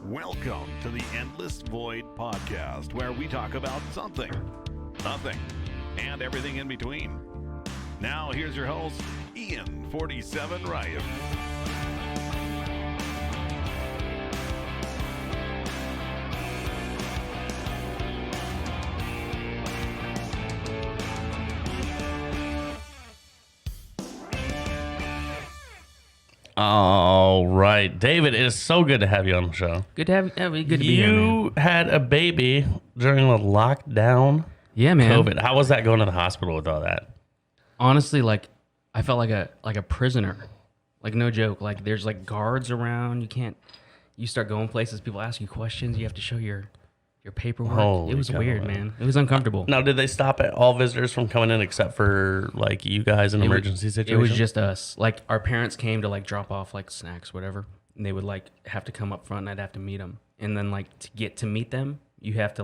Welcome to the Endless Void Podcast, where we talk about something, nothing, and everything in between. Now, here's your host, Ian 47 Ryan. All right, David, it is so good to have you on the show. Good to have you. Good to be here, man. You had a baby during the lockdown. Yeah, man. COVID. How was that going to the hospital with all that? Honestly, I felt like a prisoner. Like, no joke. Like, there's guards around. You start going places. People ask you questions. You have to show your paperwork. Holy it was cow, weird, man. It was uncomfortable. Now, did they stop all visitors from coming in except for you guys in emergency situations? It was just us. Like, our parents came to drop off snacks, whatever, and they would have to come up front, and I'd have to meet them. And then to get to meet them, you have to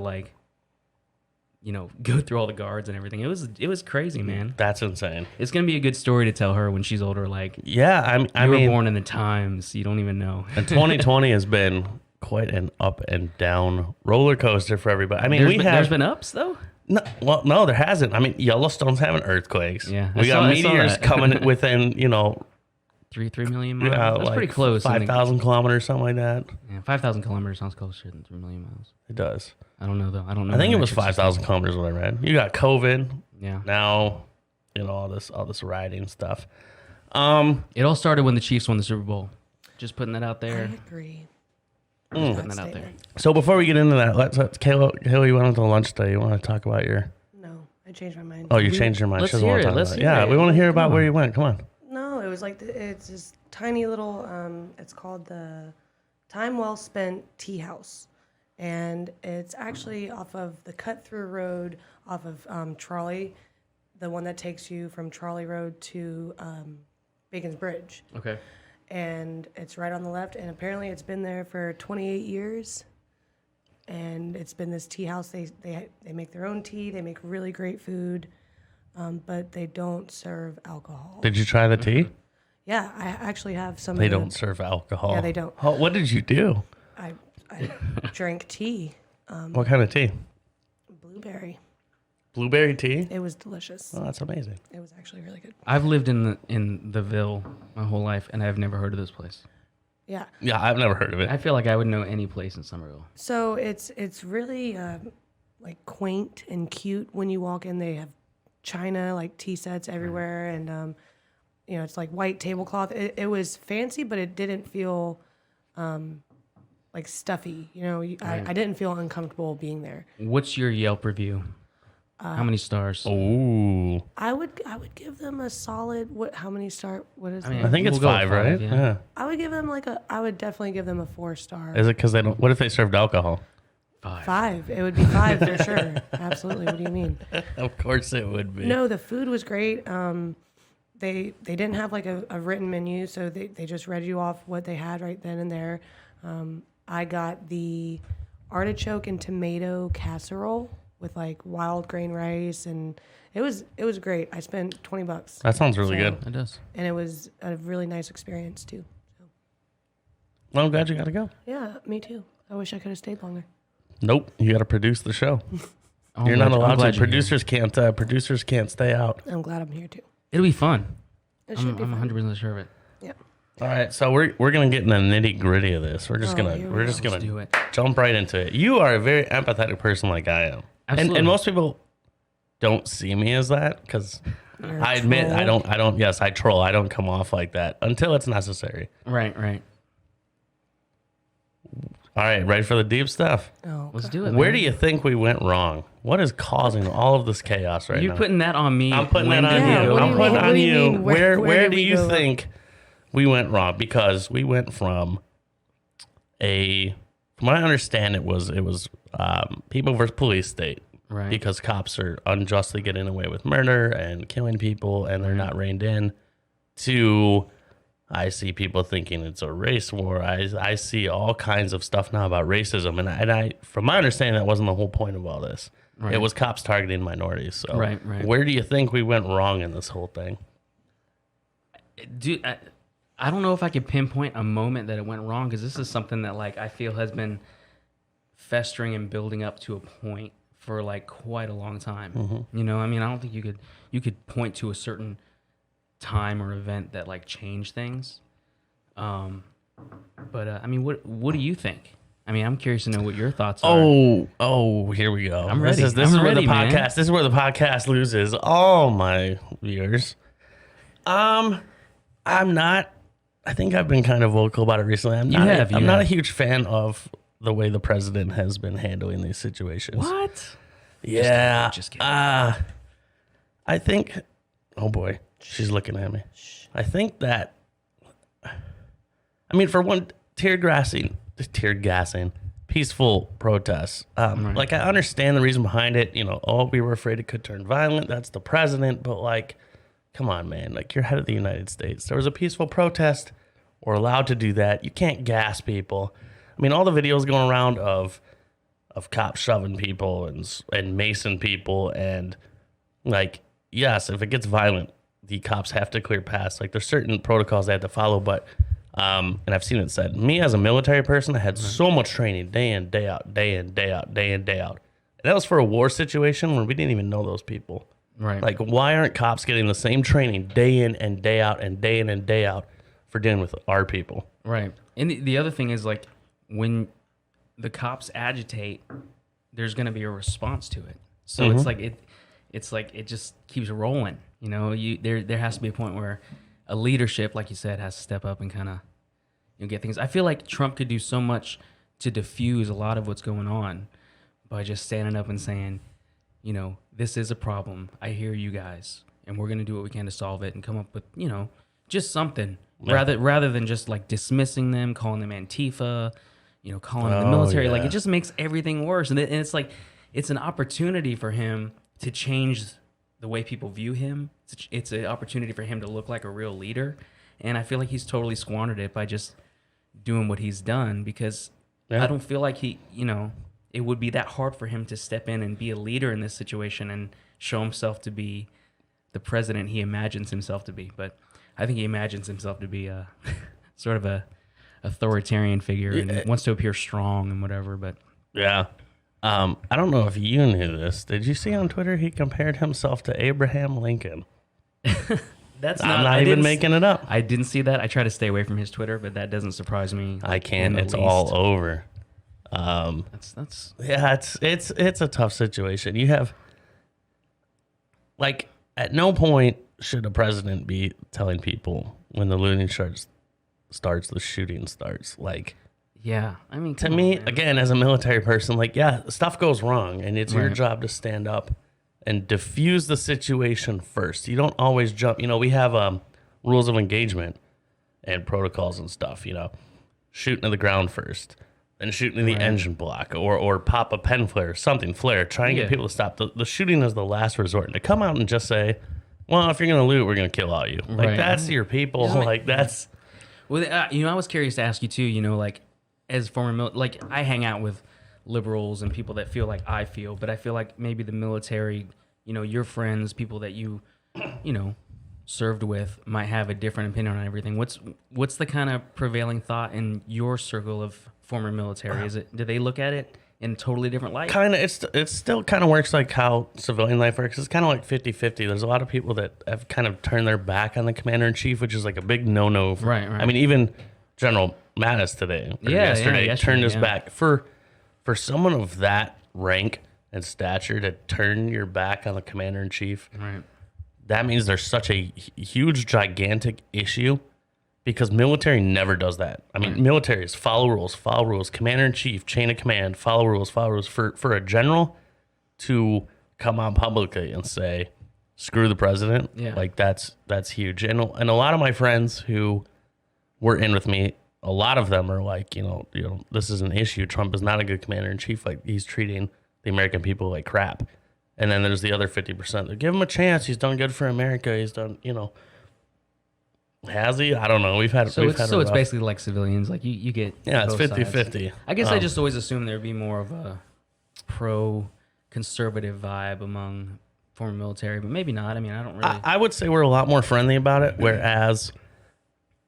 go through all the guards and everything. It was crazy, man. That's insane. It's gonna be a good story to tell her when she's older. Yeah, I mean, you were born in the times. You don't even know. And 2020 has been quite an up and down roller coaster for everybody. I mean, there's been ups though. No, there hasn't. I mean, Yellowstone's having earthquakes. Yeah, we got meteors coming within, 3 million miles. That's pretty close. 5,000 kilometers, something like that. Yeah, 5,000 kilometers sounds closer than 3 million miles. It does. I don't know though. I don't know. I think it was 5,000 kilometers what I read. You got COVID. Yeah. Now, all this riding stuff. It all started when the Chiefs won the Super Bowl. Just putting that out there. I agree. Just putting that out there. So before we get into that, let's Kayla, you went on to lunch today. You want to talk about your? No, I changed my mind. Oh, you changed your mind. Let's She doesn't hear want to it. talk Let's about hear Yeah, it. we want to hear about where you went. Come on. No, it was it's this tiny little. It's called the Time Well Spent Tea House, and it's actually off of the cut through road off of Charlie, the one that takes you from Charlie Road to Bacon's Bridge. Okay. And it's right on the left, and apparently it's been there for 28 years, and it's been this tea house. They make their own tea. They make really great food, but they don't serve alcohol. Did you try the tea? Yeah, I actually have some. They don't serve alcohol. Yeah, they don't. Oh, what did you do? I drank tea, What kind of tea? blueberry. Blueberry tea? It was delicious. Oh, that's amazing. It was actually really good. I've lived in the Ville my whole life, and I've never heard of this place. Yeah. Yeah, I've never heard of it. I feel like I would know any place in Somerville. So it's really quaint and cute when you walk in. They have china tea sets everywhere, and it's white tablecloth. It was fancy, but it didn't feel stuffy. I didn't feel uncomfortable being there. What's your Yelp review? How many stars? Ooh. I would give them a solid. How many star? What is it? I think it's We'll go 5, with right? 5, yeah. I would give them I would definitely give them a 4-star. Is it because they don't? What if they served alcohol? 5. 5. It would be 5 for sure. Absolutely. What do you mean? Of course it would be. No, the food was great. They didn't have a written menu, so they just read you off what they had right then and there. I got the artichoke and tomato casserole with wild grain rice, and it was great. I spent $20. That sounds really good. It does. And it was a really nice experience too. So, Well, I'm glad you got to go. yeah, me too. I wish I could have stayed longer. Nope, you got to produce the show. I'm You're glad- not I'm allowed glad to. you're here. Producers can't stay out. I'm glad I'm here too. It'll be fun. It I'm should be fun. 100% sure of it. Yeah. All right, so we're gonna get in the nitty gritty of this. We're just Oh, here we go. Let's do it. jump right into it. You are a very empathetic person, like I am, Absolutely. and most people don't see me as that because You're a I admit I troll. don't. Yes, I troll. I don't come off like that until it's necessary. Right. All right, ready for the deep stuff? Oh, Let's God. do it. Where man. do you think we went wrong? What is causing all of this chaos right You're now? putting that on me. I'm putting When that on did we Yeah, you. go what do I'm you wrong? putting mean? on What do you you. mean? Where Where do did we you go think we went wrong? Because we went from from what I understand, it was people versus police state. Right. Because cops are unjustly getting away with murder and killing people, and they're not reined in. To I see people thinking it's a race war. I see all kinds of stuff now about racism, and I from my understanding, that wasn't the whole point of all this. Right. It was cops targeting minorities. So Right. where do you think we went wrong in this whole thing? Dude, I don't know if I could pinpoint a moment that it went wrong, because this is something that like I feel has been festering and building up to a point for like quite a long time. You know, I mean, I don't think you could point to a certain time or event that like changed things. But I mean, what do you think? I mean, I'm curious to know what your thoughts are. Oh, here we go. I'm ready. This is I'm where ready, the man. podcast. This is where the podcast loses all my viewers. I'm not. I think I've been kind of vocal about it recently. I'm not a huge fan of the way the president has been handling these situations. What? Yeah. Just kidding. I think. Oh boy, she's looking at me. I think that. I mean, for one, tear gassing, peaceful protests. Right. Like, I understand the reason behind it. You know, we were afraid it could turn violent. That's the president. But like, come on, man. Like, you're head of the United States. There was a peaceful protest. We're allowed to do that. You can't gas people. I mean, all the videos going around of cops shoving people and macing people, and like, yes, if it gets violent, the cops have to clear paths. Like, there's certain protocols they have to follow, but and I've seen it said. Me as a military person, I had so much training day in, day out, day in, day out, day in, day out. And that was for a war situation where we didn't even know those people. Right. Like, why aren't cops getting the same training day in and day out and day in and day out for dealing with our people? Right. And the other thing is, like, when the cops agitate, there's going to be a response to it. So it's like it just keeps rolling. You know, there has to be a point where a leadership, like you said, has to step up and kind of get things. I feel like Trump could do so much to diffuse a lot of what's going on by just standing up and saying, you know, this is a problem. I hear you guys, and we're going to do what we can to solve it and come up with, you know, just something rather than just like dismissing them, calling them Antifa, you know, calling them the military. Yeah. Like, it just makes everything worse. And it's like, it's an opportunity for him to change the way people view him. It's an opportunity for him to look like a real leader. And I feel like he's totally squandered it by just doing what he's done, because I don't feel like it would be that hard for him to step in and be a leader in this situation and show himself to be the president he imagines himself to be. But I think he imagines himself to be a sort of a authoritarian figure and wants to appear strong and whatever. But yeah. I don't know if you knew this. Did you see on Twitter he compared himself to Abraham Lincoln? I'm not even making it up. I didn't see that. I try to stay away from his Twitter, but that doesn't surprise me. I can't. It's least. all over. That's Yeah, it's a tough situation. You have, like, at no point should a president be telling people when the looting starts, the shooting starts. Like, yeah. I mean, to me, again, as a military person, like, yeah, stuff goes wrong, and it's your job to stand up and diffuse the situation first. You don't always jump. You know, we have rules of engagement and protocols and stuff. You know, shooting to the ground first, then shooting in the engine block, or pop a pen flare, something flare. Try and get people to stop. The shooting is the last resort. And to come out and just say, well, if you're gonna loot, we're gonna kill all you. Like, that's your people. Like, that's. Well, I was curious to ask you too. You know, like, as former like, I hang out with liberals and people that feel like I feel, but I feel like maybe the military, you know, your friends, people that you know, served with, might have a different opinion on everything. What's the kind of prevailing thought in your circle of former military? Do they look at it in a totally different light? Kind of. It still kind of works like how civilian life works. It's kind of like 50-50. There's a lot of people that have kind of turned their back on the commander-in-chief, which is like a big no-no. Right. I mean, even General Mattis today, yesterday, turned his back. For someone of that rank and stature to turn your back on the commander-in-chief, right, that means there's such a huge, gigantic issue, because military never does that. I mean, military is follow rules, commander-in-chief, chain of command, follow rules. For a general to come out publicly and say, screw the president, like, that's huge. And a lot of my friends who were in with me, a lot of them are like, you know, this is an issue. Trump is not a good commander-in-chief. Like, he's treating the American people like crap. And then there's the other 50% that give him a chance. He's done good for America. He's done, you know. Has he? I don't know. It's basically like civilians. Like, you get it's both 50-50. sides. I guess I just always assumed there'd be more of a pro-conservative vibe among former military, but maybe not. I mean, I don't really. I would say we're a lot more friendly about it, whereas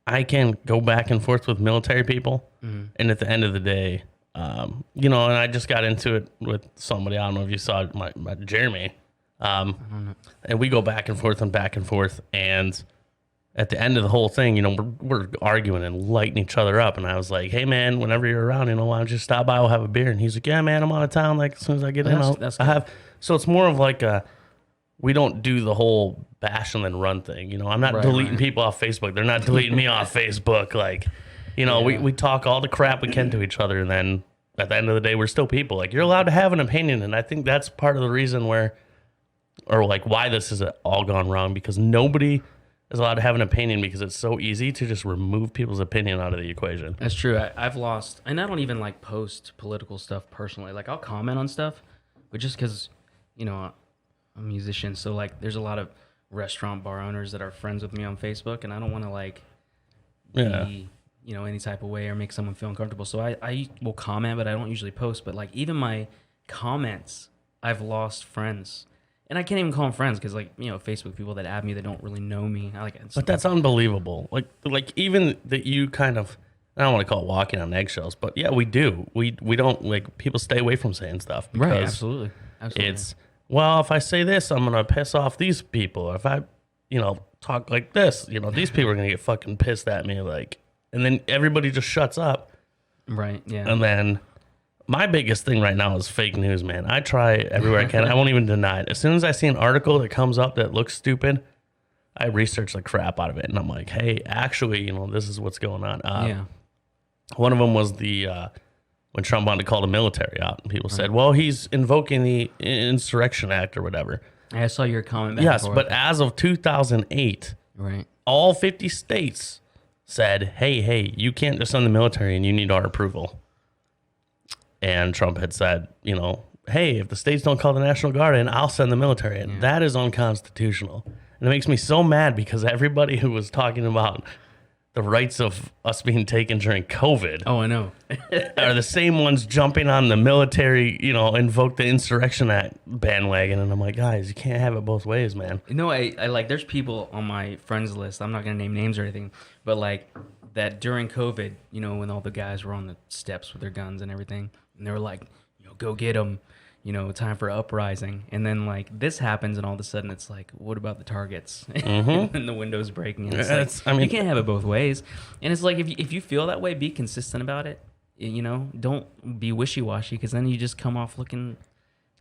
I can go back and forth with military people, and at the end of the day, and I just got into it with somebody. I don't know if you saw my Jeremy, and we go back and forth, and at the end of the whole thing, we're arguing and lighting each other up. And I was like, hey, man, whenever you're around, why don't you stop by? We'll have a beer. And he's like, yeah, man, I'm out of town. Like, as soon as I get in, I have. So it's more of like we don't do the whole bash and then run thing. I'm not deleting people off Facebook. They're not deleting me off Facebook. Like, we talk all the crap we can to each other. And then at the end of the day, we're still people. Like, you're allowed to have an opinion. And I think that's part of the reason why this is all gone wrong, because nobody is allowed to have an opinion, because it's so easy to just remove people's opinion out of the equation. That's true. I've lost, and I don't even like post political stuff personally. Like, I'll comment on stuff, but just because, I'm a musician, so like there's a lot of restaurant bar owners that are friends with me on Facebook, and I don't want to be, any type of way or make someone feel uncomfortable. So I will comment, but I don't usually post. But like even my comments, I've lost friends. And I can't even call them friends because, Facebook people that add me, they don't really know me. But that's unbelievable. Like even that you kind of, I don't want to call it walking on eggshells, but yeah, we do. We don't, people stay away from saying stuff. Right, absolutely. It's, well, if I say this, I'm going to piss off these people. If I, talk like this, these people are going to get fucking pissed at me. And then everybody just shuts up. Right, yeah. And then my biggest thing right now is fake news, man. I try everywhere I can. I won't even deny it. As soon as I see an article that comes up that looks stupid, I research the crap out of it. And I'm like, hey, actually, this is what's going on. One of them was when Trump wanted to call the military out. And people said, well, he's invoking the Insurrection Act or whatever. I saw your comment back. Yes, but as of 2008, all 50 states said, hey, you can't just send the military and you need our approval. And Trump had said, hey, if the states don't call the National Guard in, I'll send the military in. Yeah. That is unconstitutional. And it makes me so mad because everybody who was talking about the rights of us being taken during COVID. Oh, I know. are the same ones jumping on the military, invoke the Insurrection Act bandwagon. And I'm like, guys, you can't have it both ways, man. I like, there's people on my friends list, I'm not going to name names or anything, but like that during COVID, when all the guys were on the steps with their guns and everything, and they were like, go get them, time for uprising. And then like this happens, and all of a sudden it's like, what about the targets? And the windows breaking. And it's like, you can't have it both ways. And it's like, if you feel that way, be consistent about it. Don't be wishy-washy, because then you just come off looking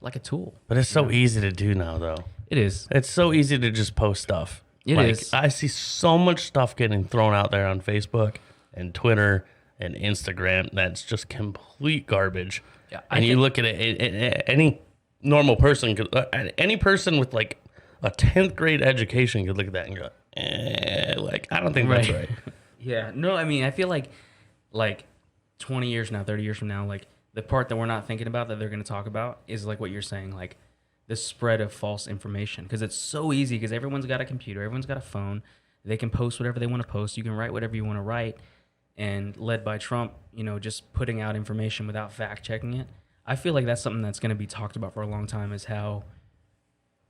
like a tool. But it's so easy to do now, though. It is. It's so easy to just post stuff. It is. I see so much stuff getting thrown out there on Facebook and Twitter and Instagram that's just complete garbage. Yeah, and you look at it, any normal person could, any person with like a 10th grade education could look at that and go, I don't think that's right. Yeah, no, I mean, I feel like 20 years now, 30 years from now, like the part that we're not thinking about that they're going to talk about is like what you're saying, like the spread of false information, because it's so easy, because everyone's got a computer, everyone's got a phone, they can post whatever they want to post, you can write whatever you want to write. And led by Trump, just putting out information without fact checking it. I feel like that's something that's going to be talked about for a long time, is how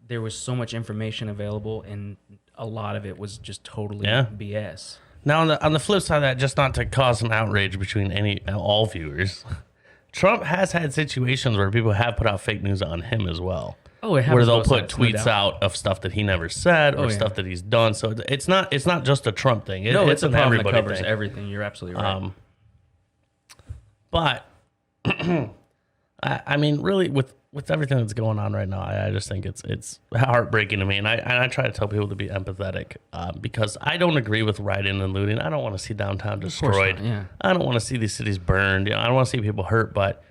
there was so much information available and a lot of it was just totally BS. Now, on the flip side of that, just not to cause some outrage between all viewers, Trump has had situations where people have put out fake news on him as well. Oh, it happens. Where they'll put tweets out of stuff that he never said or stuff that he's done. So it's not just a Trump thing. It's an a problem everybody that covers thing. Everything. You're absolutely right. But I mean, really, with everything that's going on right now, I just think it's heartbreaking to me, and I try to tell people to be empathetic because I don't agree with rioting and looting. I don't want to see downtown destroyed. I don't want to see these cities burned. I don't want to see people hurt, but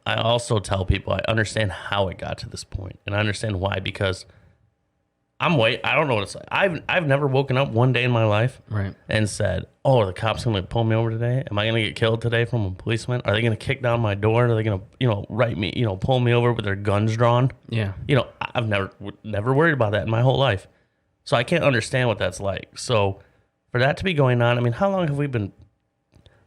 I also tell people I understand how it got to this point, and I understand why, because I don't know what it's like. I've never woken up one day in my life and said, oh, the cops going to pull me over today? Am I going to get killed today from a policeman? Are they going to kick down my door? Are they going to, write me, pull me over with their guns drawn? Yeah. I've never worried about that in my whole life. So I can't understand what that's like. So for that to be going on, I mean, how long have we been,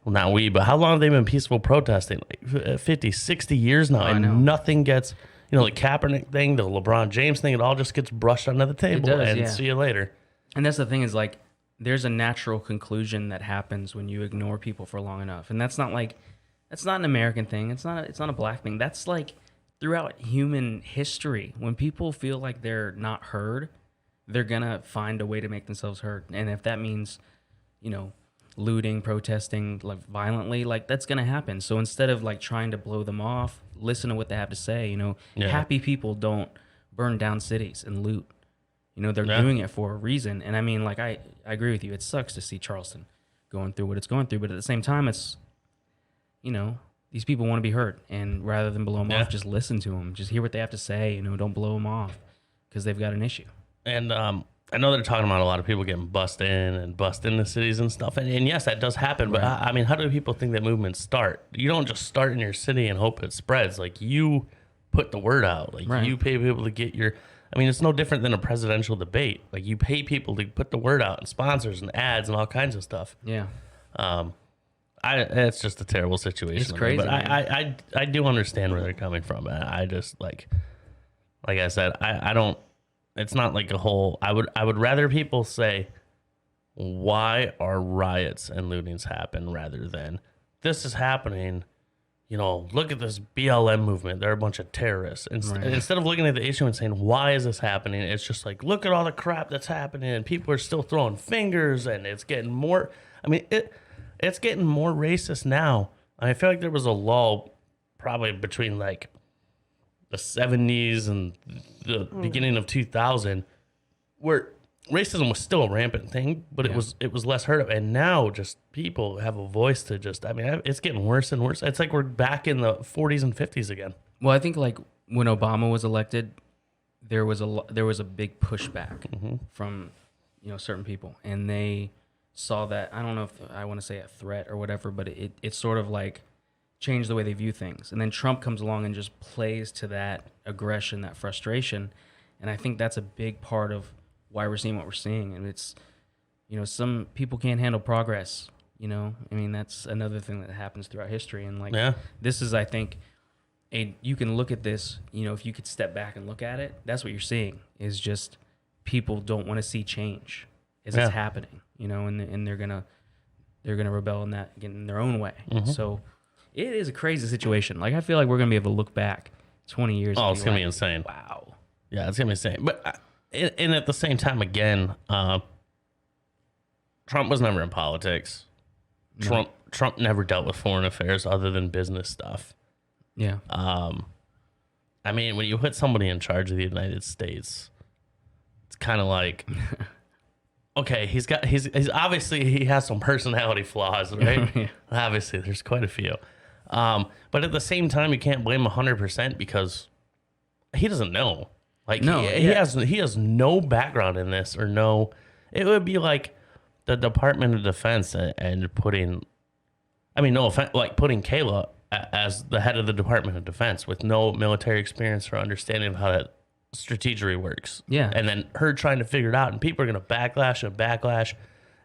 well, not we, but how long have they been peaceful protesting? Like 50, 60 years now, and nothing gets, the Kaepernick thing, the LeBron James thing, it all just gets brushed under the table see you later. And that's the thing is, like, there's a natural conclusion that happens when you ignore people for long enough. And that's not an American thing. It's not a black thing. That's like throughout human history. When people feel like they're not heard, they're going to find a way to make themselves heard. And if that means, looting, protesting like violently, like that's going to happen. So instead of like trying to blow them off, listen to what they have to say. Happy people don't burn down cities and loot. They're doing it for a reason. And I mean, like, I agree with you. It sucks to see Charleston going through what it's going through. But at the same time, it's, these people want to be heard. And rather than blow them off, just listen to them. Just hear what they have to say. Don't blow them off because they've got an issue. And I know they're talking about a lot of people getting bussed in and bussed into cities and stuff. And yes, that does happen. But I mean, how do people think that movements start? You don't just start in your city and hope it spreads. Like, you put the word out. Like, you pay people to get your... I mean, it's no different than a presidential debate. Like, you pay people to put the word out and sponsors and ads and all kinds of stuff. Yeah. It's just a terrible situation. It's crazy. But I do understand where they're coming from. I just like I said, I don't... It's not like a whole... I would rather people say, why are riots and lootings happen, rather than this is happening, look at this BLM movement. They're a bunch of terrorists. Instead of looking at the issue and saying, why is this happening? It's just like, look at all the crap that's happening, and people are still throwing fingers, and it's getting more... I mean, it's getting more racist now. I feel like there was a lull probably between like the 70s and the beginning of 2000 where racism was still a rampant thing, but it was less heard of. And now just people have a voice to just, I mean, it's getting worse and worse. It's like we're back in the 40s and 50s again. Well, I think like when Obama was elected, there was a big pushback from, certain people, and they saw that, I don't know if I want to say a threat or whatever, but it sort of like changed the way they view things. And then Trump comes along and just plays to that aggression, that frustration. And I think that's a big part of why we're seeing what we're seeing. And it's, some people can't handle progress, I mean, that's another thing that happens throughout history. And like, this is, I think, you can look at this, if you could step back and look at it, that's what you're seeing, is just people don't want to see change as it's happening, and they're going to rebel in that, get in their own way. So it is a crazy situation. Like, I feel like we're going to be able to look back 20 years. Oh, it's going to be insane. Wow. Yeah, it's going to be insane. But, and at the same time, again, Trump was never in politics. No. Trump never dealt with foreign affairs other than business stuff. Yeah. I mean, when you put somebody in charge of the United States, it's kind of like, okay, he's obviously, he has some personality flaws, right? Yeah. Obviously, there's quite a few. But at the same time, you can't blame 100% because he doesn't know. Like, he has no background in this, or no. It would be like the Department of Defense and putting, I mean, no offense, like putting Kayla as the head of the Department of Defense with no military experience or understanding of how that strategy works. Yeah. And then her trying to figure it out, and people are going to backlash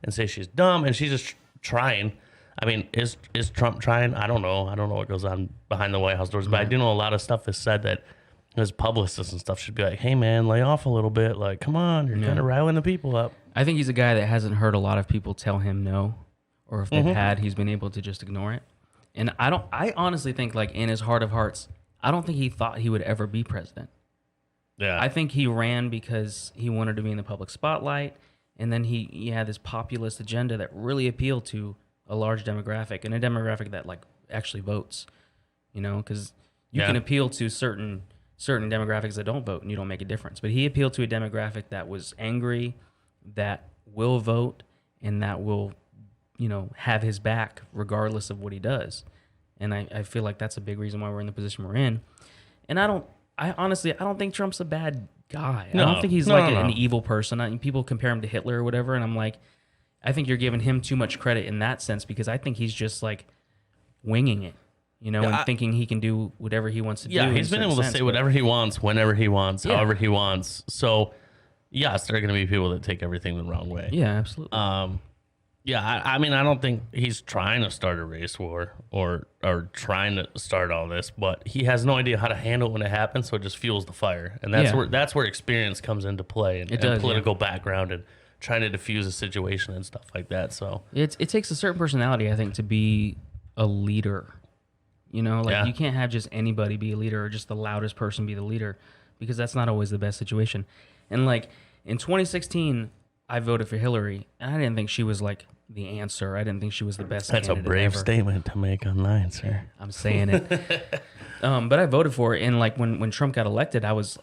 and say she's dumb, and she's just trying. I mean, is Trump trying? I don't know. I don't know what goes on behind the White House doors, but I do know a lot of stuff is said that his publicists and stuff should be like, hey, man, lay off a little bit. Like, come on, you're kind of riling the people up. I think he's a guy that hasn't heard a lot of people tell him no, or if they've had, he's been able to just ignore it. And I honestly think, like, in his heart of hearts, I don't think he thought he would ever be president. Yeah. I think he ran because he wanted to be in the public spotlight, and then he had this populist agenda that really appealed to a large demographic, and a demographic that, like, actually votes, because you can appeal to certain demographics that don't vote and you don't make a difference. But he appealed to a demographic that was angry, that will vote, and that will, have his back regardless of what he does. And I feel like that's a big reason why we're in the position we're in. And I honestly don't think Trump's a bad guy. No. I don't think he's an evil person. People compare him to Hitler or whatever, and I'm like, I think you're giving him too much credit in that sense, because I think he's just like winging it. And thinking he can do whatever he wants to do. Yeah, he's been able to say whatever he wants, whenever he wants, however he wants. So, yes, there are going to be people that take everything the wrong way. Yeah, absolutely. I mean, I don't think he's trying to start a race war or trying to start all this, but he has no idea how to handle it when it happens, so it just fuels the fire. And that's where experience comes into play, and political background and trying to diffuse a situation and stuff like that. So it takes a certain personality, I think, to be a leader. You know, like you can't have just anybody be a leader or just the loudest person be the leader, because that's not always the best situation. And like in 2016, I voted for Hillary, and I didn't think she was like the answer. I didn't think she was the best. That's a brave statement to make online, sir. I'm saying it. But I voted for it, and like when Trump got elected, I was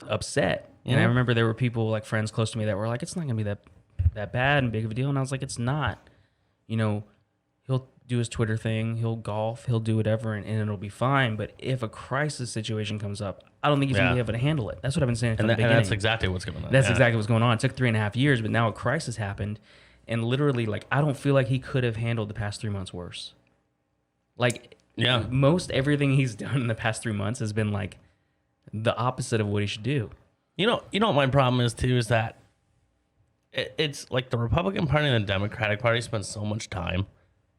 upset. And I remember there were people, like friends close to me, that were like, "It's not gonna be that bad and big of a deal." And I was like, "It's not." You know, he'll do his Twitter thing, he'll golf, he'll do whatever, and it'll be fine. But if a crisis situation comes up, I don't think he's gonna be able to handle it. That's what I've been saying from the beginning. And that's exactly what's going on. That's exactly what's going on. It took 3.5 years, but now a crisis happened, and literally, like, I don't feel like he could have handled the past 3 months worse. Like, most everything he's done in the past 3 months has been like the opposite of what he should do. You know what my problem is too, is that it's like the Republican Party and the Democratic Party spend so much time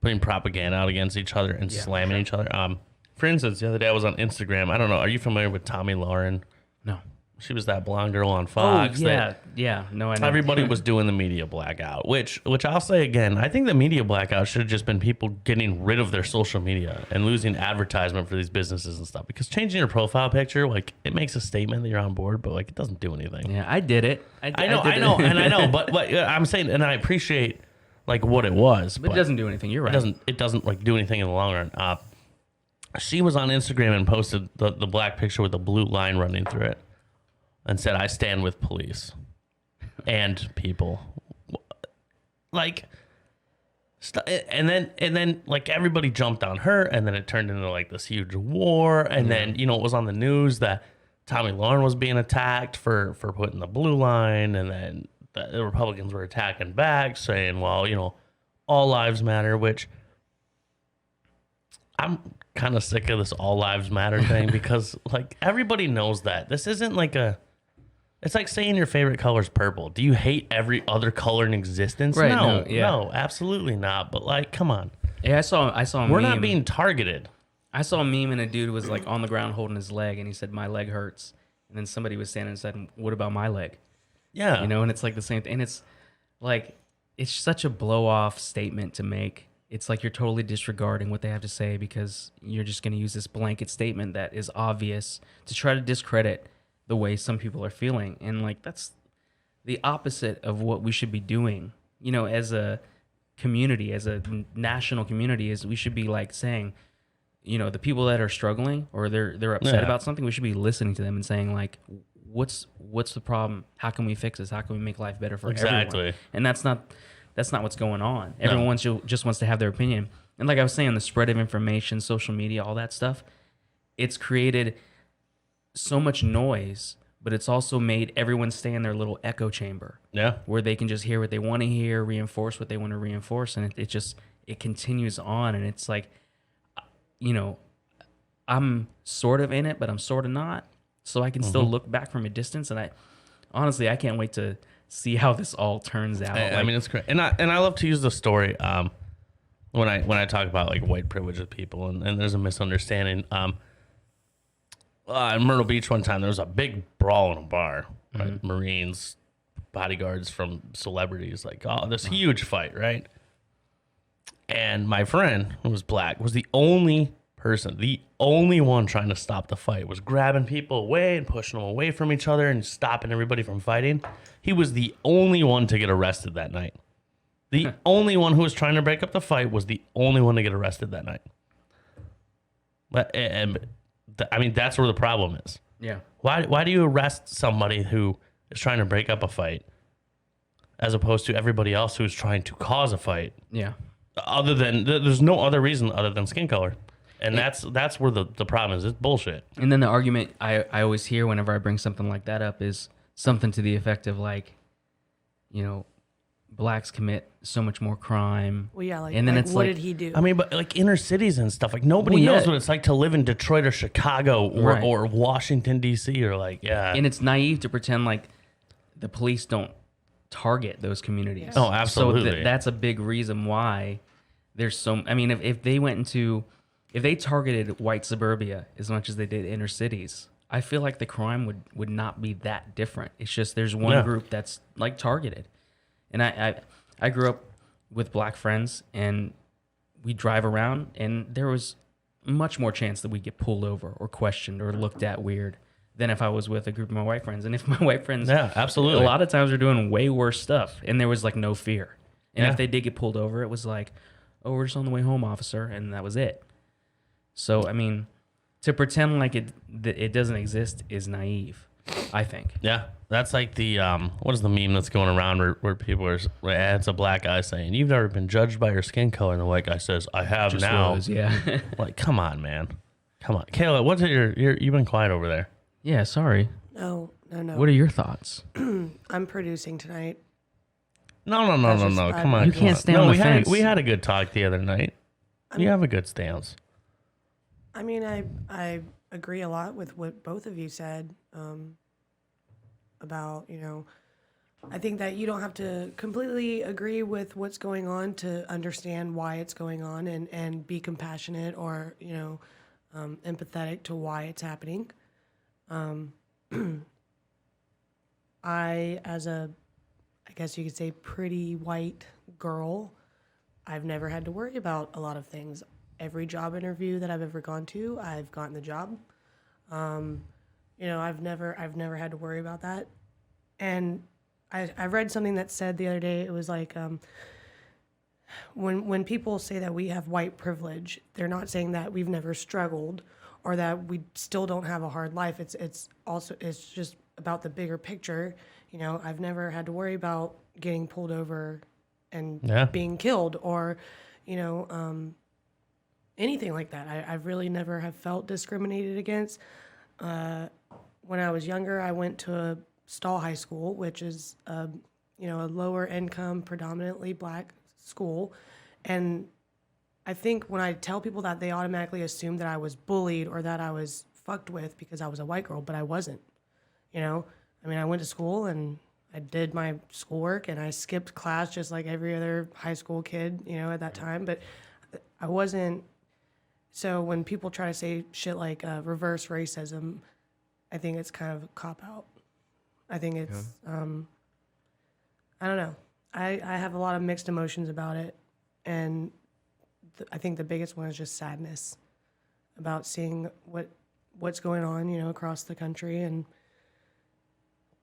putting propaganda out against each other and slamming each other. For instance, the other day I was on Instagram. I don't know. Are you familiar with Tommy Lauren? No. She was that blonde girl on Fox. Oh, yeah. No, I know. Everybody was doing the media blackout, which I'll say again, I think the media blackout should have just been people getting rid of their social media and losing advertisement for these businesses and stuff. Because changing your profile picture, like, it makes a statement that you're on board, but like, it doesn't do anything. Yeah, I did it. I know, but I'm saying, and I appreciate like what it was, but it doesn't do anything. You're right. It doesn't like do anything in the long run. She was on Instagram and posted the black picture with the blue line running through it, and said, "I stand with police and people." Like, and then like everybody jumped on her, and then it turned into like this huge war. And then, it was on the news that Tommy Lauren was being attacked for putting the blue line, and then the Republicans were attacking back, saying, well, all lives matter, which I'm kind of sick of this all lives matter thing, because like everybody knows that this isn't like it's like saying your favorite color is purple. Do you hate every other color in existence? Right, no, absolutely not. But like, come on. Yeah, I saw a We're meme. not being targeted. I saw a meme and a dude was like on the ground holding his leg, and he said, "My leg hurts." And then somebody was standing and said, "What about my leg?" Yeah. And it's like the same thing. And it's like, it's such a blow off statement to make. It's like you're totally disregarding what they have to say, because you're just going to use this blanket statement that is obvious to try to discredit the way some people are feeling. And like, that's the opposite of what we should be doing, as a community, as a national community. Is we should be like saying, the people that are struggling or they're upset about something, we should be listening to them and saying like, what's the problem? How can we fix this? How can we make life better for everyone? And that's not what's going on. Everyone just wants to have their opinion. And like I was saying, the spread of information, social media, all that stuff, it's created so much noise, but it's also made everyone stay in their little echo chamber. Yeah. Where they can just hear what they want to hear, reinforce what they want to reinforce. And it continues on. And it's like, I'm sort of in it, but I'm sort of not. So I can still look back from a distance. And I can't wait to see how this all turns out. I mean, it's great. And I love to use the story when I talk about like white privilege of people, and there's a misunderstanding. In Myrtle Beach one time, there was a big brawl in a bar. Right? Marines, bodyguards from celebrities, like, this huge fight, right? And my friend, who was black, was the only one trying to stop the fight, was grabbing people away and pushing them away from each other and stopping everybody from fighting. He was the only one to get arrested that night. The only one who was trying to break up the fight was the only one to get arrested that night. But I mean, that's where the problem is. Yeah. Why do you arrest somebody who is trying to break up a fight as opposed to everybody else who's trying to cause a fight? Yeah. There's no other reason other than skin color. And that's where the problem is. It's bullshit. And then the argument I always hear whenever I bring something like that up is something to the effect of like, blacks commit so much more crime. Well, yeah, and then it's what did he do? I mean, but like inner cities and stuff, like nobody knows what it's like to live in Detroit or Chicago or Washington, D.C. or like, And it's naive to pretend like the police don't target those communities. Oh, absolutely. So that's a big reason why there's so, I mean, if they targeted white suburbia as much as they did inner cities, I feel like the crime would not be that different. It's just there's one group that's like targeted. And I grew up with black friends, and we drive around, and there was much more chance that we get pulled over or questioned or looked at weird than if I was with a group of my white friends. And if my white friends, Yeah, absolutely. a lot of times were doing way worse stuff, and there was like no fear. And Yeah. if they did get pulled over, it was like, oh, we're just on the way home, officer, and that was it. So I mean, to pretend like it doesn't exist is naive, I think. Yeah, that's like the what is the meme that's going around where people are? It's a black guy saying, "You've never been judged by your skin color," and the white guy says, "I have Just now." was, yeah. Like, come on, man, come on, Kayla. What's you've been quiet over there? Yeah, sorry. No. What are your thoughts? I'm producing tonight. No. just- Come on, You come can't on. stay on the we fence. we had a good talk the other night. You have a good stance. I mean, I agree a lot with what both of you said about, I think that you don't have to completely agree with what's going on to understand why it's going on and be compassionate or, empathetic to why it's happening. I guess you could say, pretty white girl, I've never had to worry about a lot of things. Every job interview that I've ever gone to, I've gotten the job. I've never had to worry about that. And I read something that said the other day, it was like, when people say that we have white privilege, they're not saying that we've never struggled or that we still don't have a hard life. It's just about the bigger picture. I've never had to worry about getting pulled over and being killed or, anything like that. I really never have felt discriminated against. When I was younger, I went to a Stall High School, which is a lower income, predominantly black school. And I think when I tell people that, they automatically assume that I was bullied or that I was fucked with because I was a white girl, but I wasn't. I went to school and I did my schoolwork and I skipped class just like every other high school kid, at that time. But I wasn't. So when people try to say shit like reverse racism, I think it's kind of a cop-out. I think it's, I don't know. I have a lot of mixed emotions about it. And I think the biggest one is just sadness about seeing what's going on, across the country and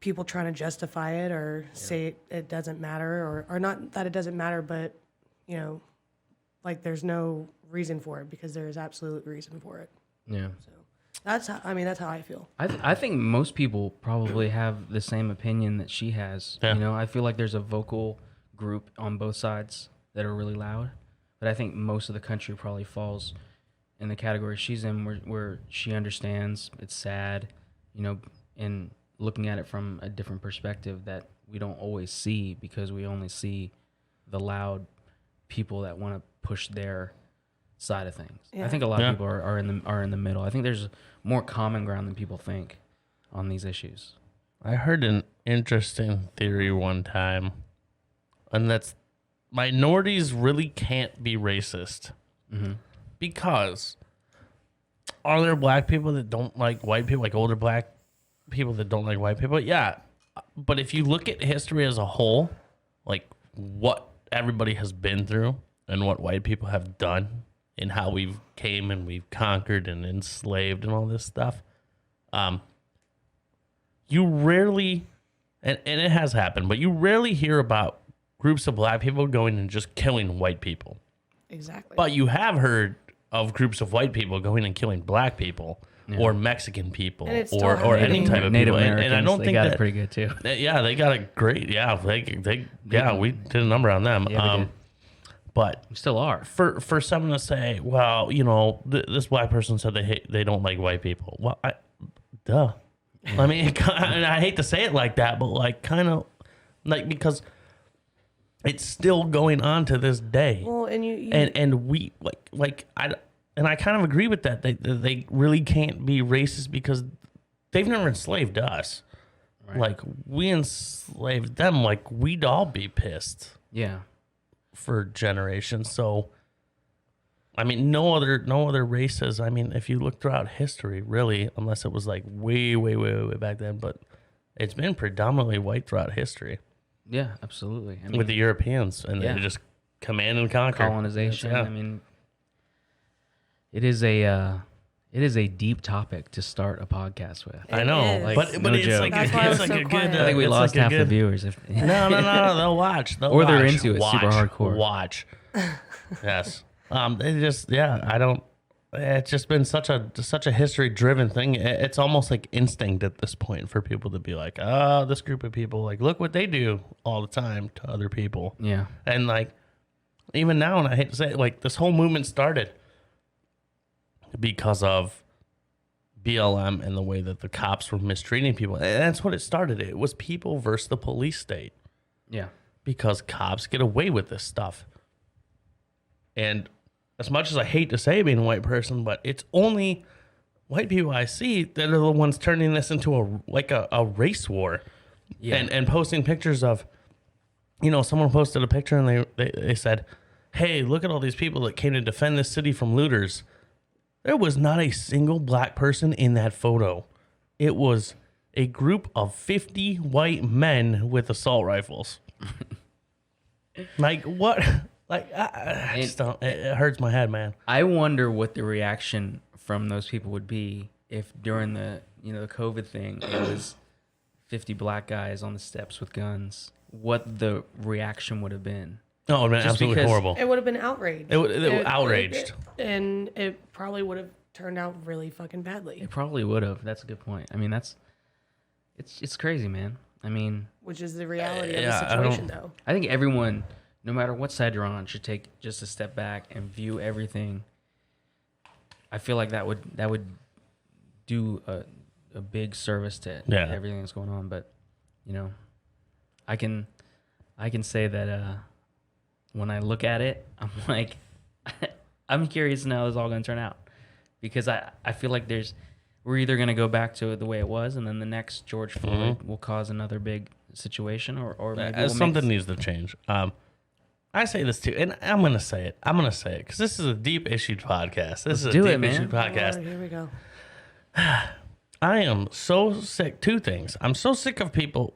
people trying to justify it or say it doesn't matter or not that it doesn't matter, but, like there's no reason for it because there is absolute reason for it. Yeah. So that's how I feel. I think most people probably have the same opinion that she has. Yeah. I feel like there's a vocal group on both sides that are really loud, but I think most of the country probably falls in the category she's in where she understands it's sad, and looking at it from a different perspective that we don't always see because we only see the loud people that want to push their side of things. Yeah. I think a lot of people are in the middle. I think there's more common ground than people think on these issues. I heard an interesting theory one time, and that's minorities really can't be racist because are there black people that don't like white people, like older black people that don't like white people? Yeah, but if you look at history as a whole, like what everybody has been through and what white people have done and how we've came and we've conquered and enslaved and all this stuff, you rarely, and it has happened, but you rarely hear about groups of black people going and just killing white people. Exactly. But you have heard of groups of white people going and killing black people or Mexican people And it's still or any happening. type of Native people. Americans, And I don't they think got that it pretty good too. Yeah, they got a great. Yeah, we did a number on them. Yeah, we did. But We still are. for someone to say, well, this black person said they don't like white people. Well, duh. I mean, and I hate to say it like that, but like kind of like because it's still going on to this day. Well, and you And we I kind of agree with that. They really can't be racist because they've never enslaved us. Right. Like we enslaved them. Like we'd all be pissed Yeah. for generations. So, I mean, no other races. I mean, if you look throughout history, really, unless it was like way back then, but it's been predominantly white throughout history. Yeah, absolutely. I mean, with the Europeans, and yeah. they just command and conquer. colonization. Yeah. I mean, it is a deep topic to start a podcast with. I know, is. like, but No it's joke. like That's why I it's was like so a quiet. good. I think we it's lost like a half the good- viewers. If No, they'll watch. They'll Or they're watch, into it, super watch, hardcore. Watch. Yes. They just I don't. It's just been such a history driven thing. It's almost like instinct at this point for people to be like, oh, this group of people, like, look what they do all the time to other people. yeah, And like, even now, and I hate to say it, like, this whole movement started because of BLM and the way that the cops were mistreating people. And that's what it started. It was people versus the police state, yeah, because cops get away with this stuff. And as much as I hate to say being a white person, but it's only white people I see that are the ones turning this into a race war. yeah. And posting pictures of, someone posted a picture and they said, hey, look at all these people that came to defend this city from looters. There was not a single black person in that photo. It was a group of 50 white men with assault rifles. Like, what? Like, I just don't, it hurts my head, man. I wonder what the reaction from those people would be if during the the COVID thing it was 50 black guys on the steps with guns. What the reaction would have been? Oh, man, Just absolutely because- horrible. It would have been outraged. They were outraged. And it probably would have turned out really fucking badly, It probably would have. That's a good point. I mean, it's crazy, man. I mean, which is the reality of Yeah, the I don't- situation, though. I think everyone, no matter what side you're on, should take just a step back and view everything. I feel like that would do a big service to Yeah. everything that's going on. But I can say that when I look at it, I'm like, I'm curious to know how this is all going to turn out, because I feel like we're either going to go back to the way it was, and then the next George Floyd will cause another big situation, or maybe we'll Something needs to change. I say this too, and I'm going to say it. because this is a deep issued podcast. This is a do it, deep man. issued podcast. Lord, here we go. I am so sick. Two things. I'm so sick of people